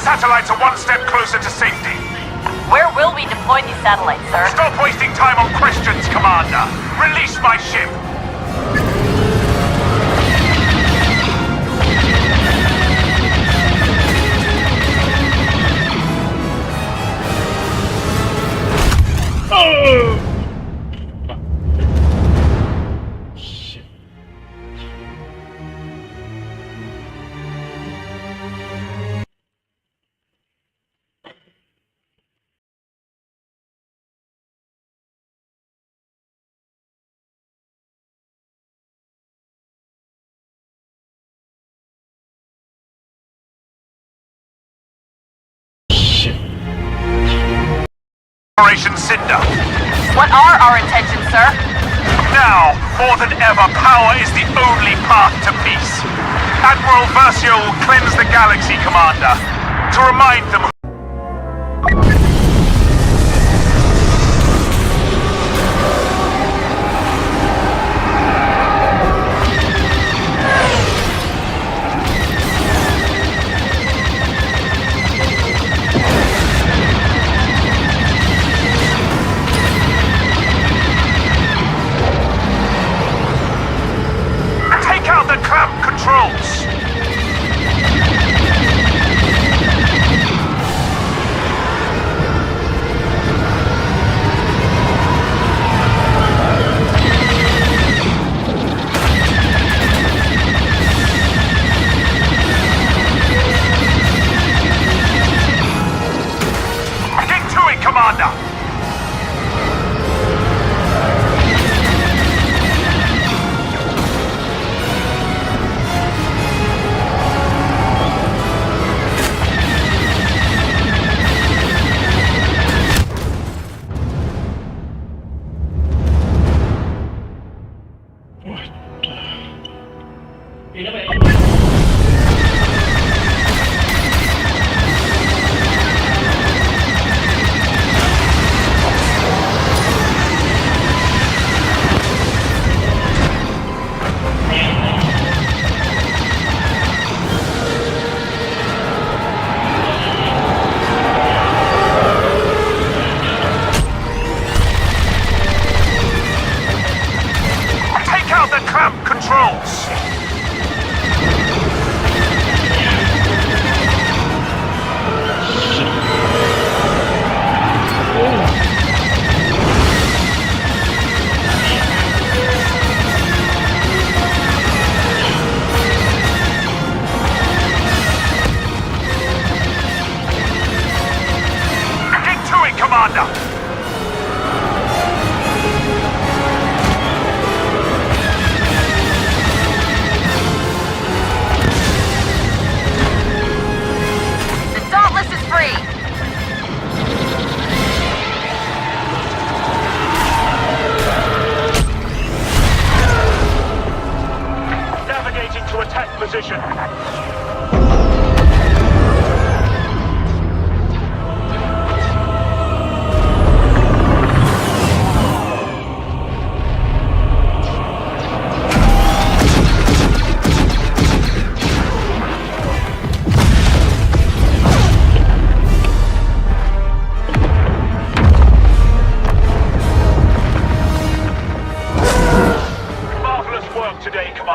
Satellites are one step closer to safety. Where will we deploy these satellites, sir? Stop wasting time on questions, Commander. Release my ship. Oh! Operation Cinder. What are our intentions, sir? Now, more than ever, power is the only path to peace. Admiral Versio will cleanse the galaxy, Commander, to remind them.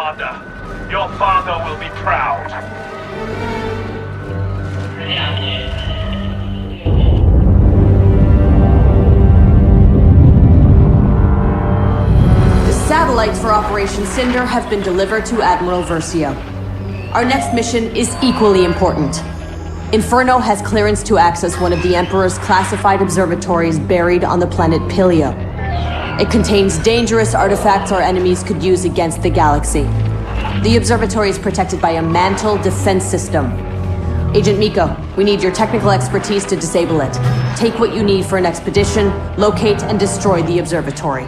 Commander. Your father will be proud. The satellites for Operation Cinder have been delivered to Admiral Versio. Our next mission is equally important. Inferno has clearance to access one of the Emperor's classified observatories buried on the planet Pilio. It contains dangerous artifacts our enemies could use against the galaxy. The observatory is protected by a mantle defense system. Agent Miko, we need your technical expertise to disable it. Take what you need for an expedition, locate and destroy the observatory.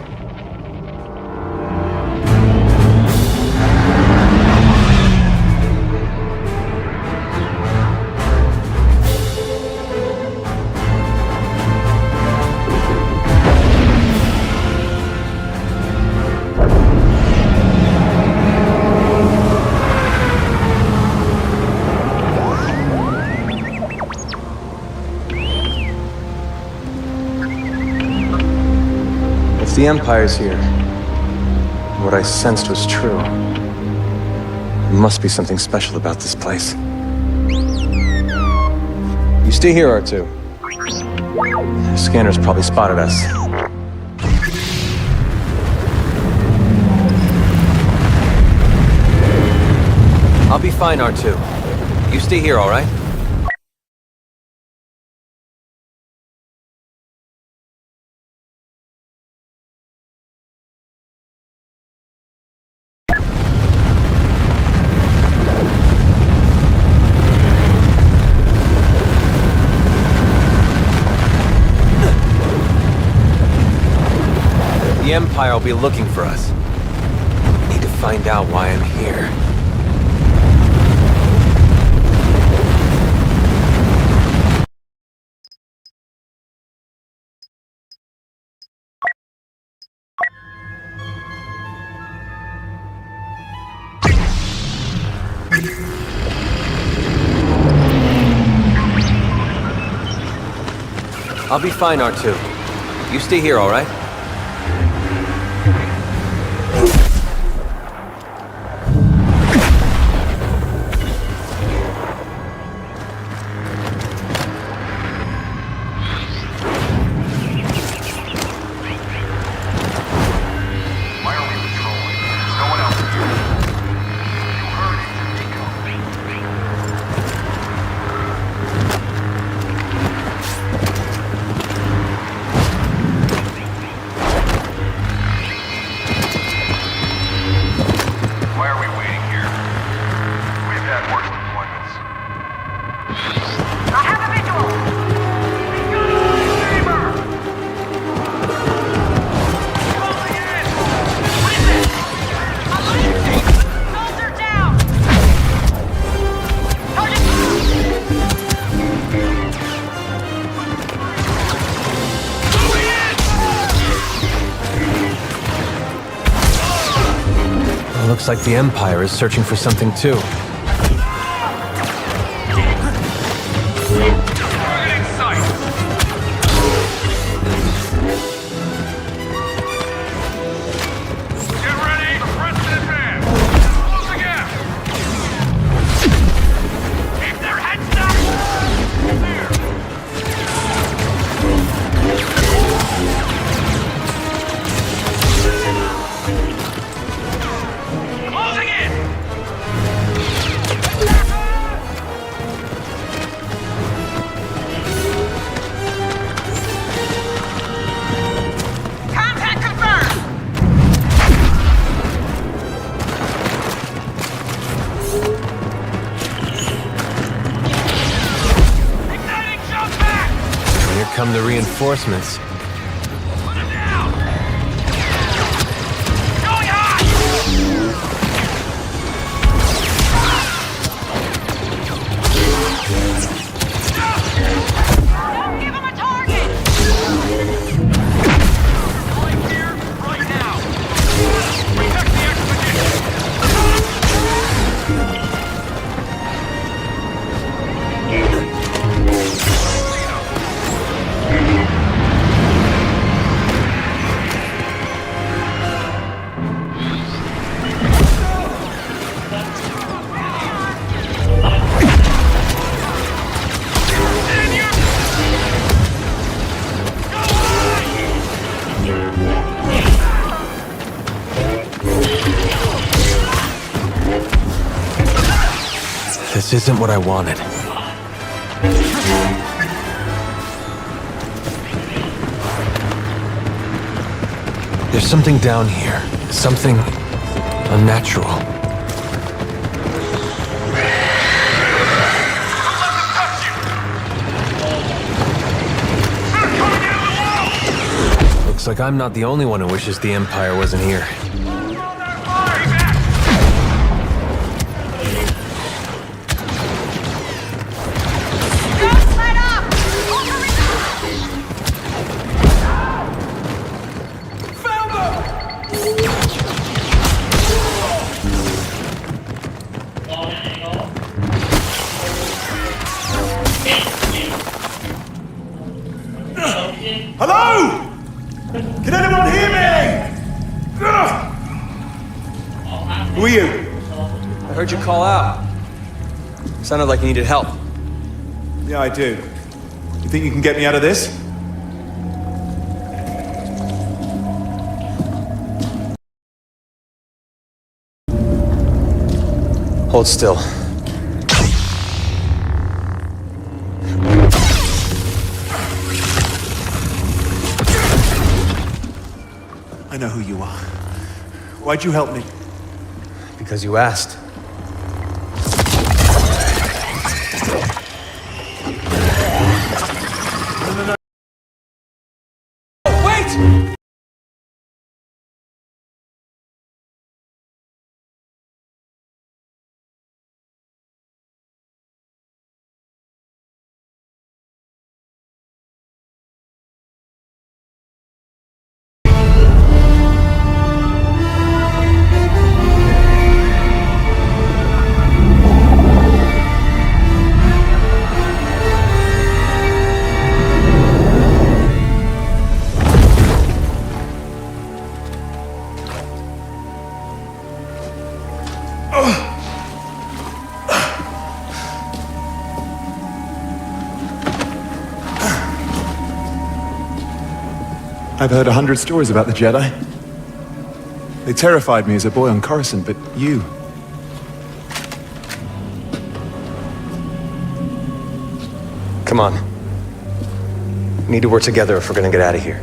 If the Empire's here, and what I sensed was true, there must be something special about this place. You stay here, R2. The scanner's probably spotted us. I'll be fine, R2. You stay here, all right? The Empire will be looking for us. Need to find out why I'm here. I'll be fine, R2. You stay here, all right? Looks like the Empire is searching for something too. Come the reinforcements. This isn't what I wanted. There's something down here. Something unnatural. Looks like I'm not the only one who wishes the Empire wasn't here. Hello? Can anyone hear me? Who are you? I heard you call out. Sounded like you needed help. Yeah, I do. You think you can get me out of this? Hold still. I know who you are. Why'd you help me? Because you asked. Wait! I've heard 100 stories about the Jedi. They terrified me as a boy on Coruscant, but you... Come on. We need to work together if we're gonna get out of here.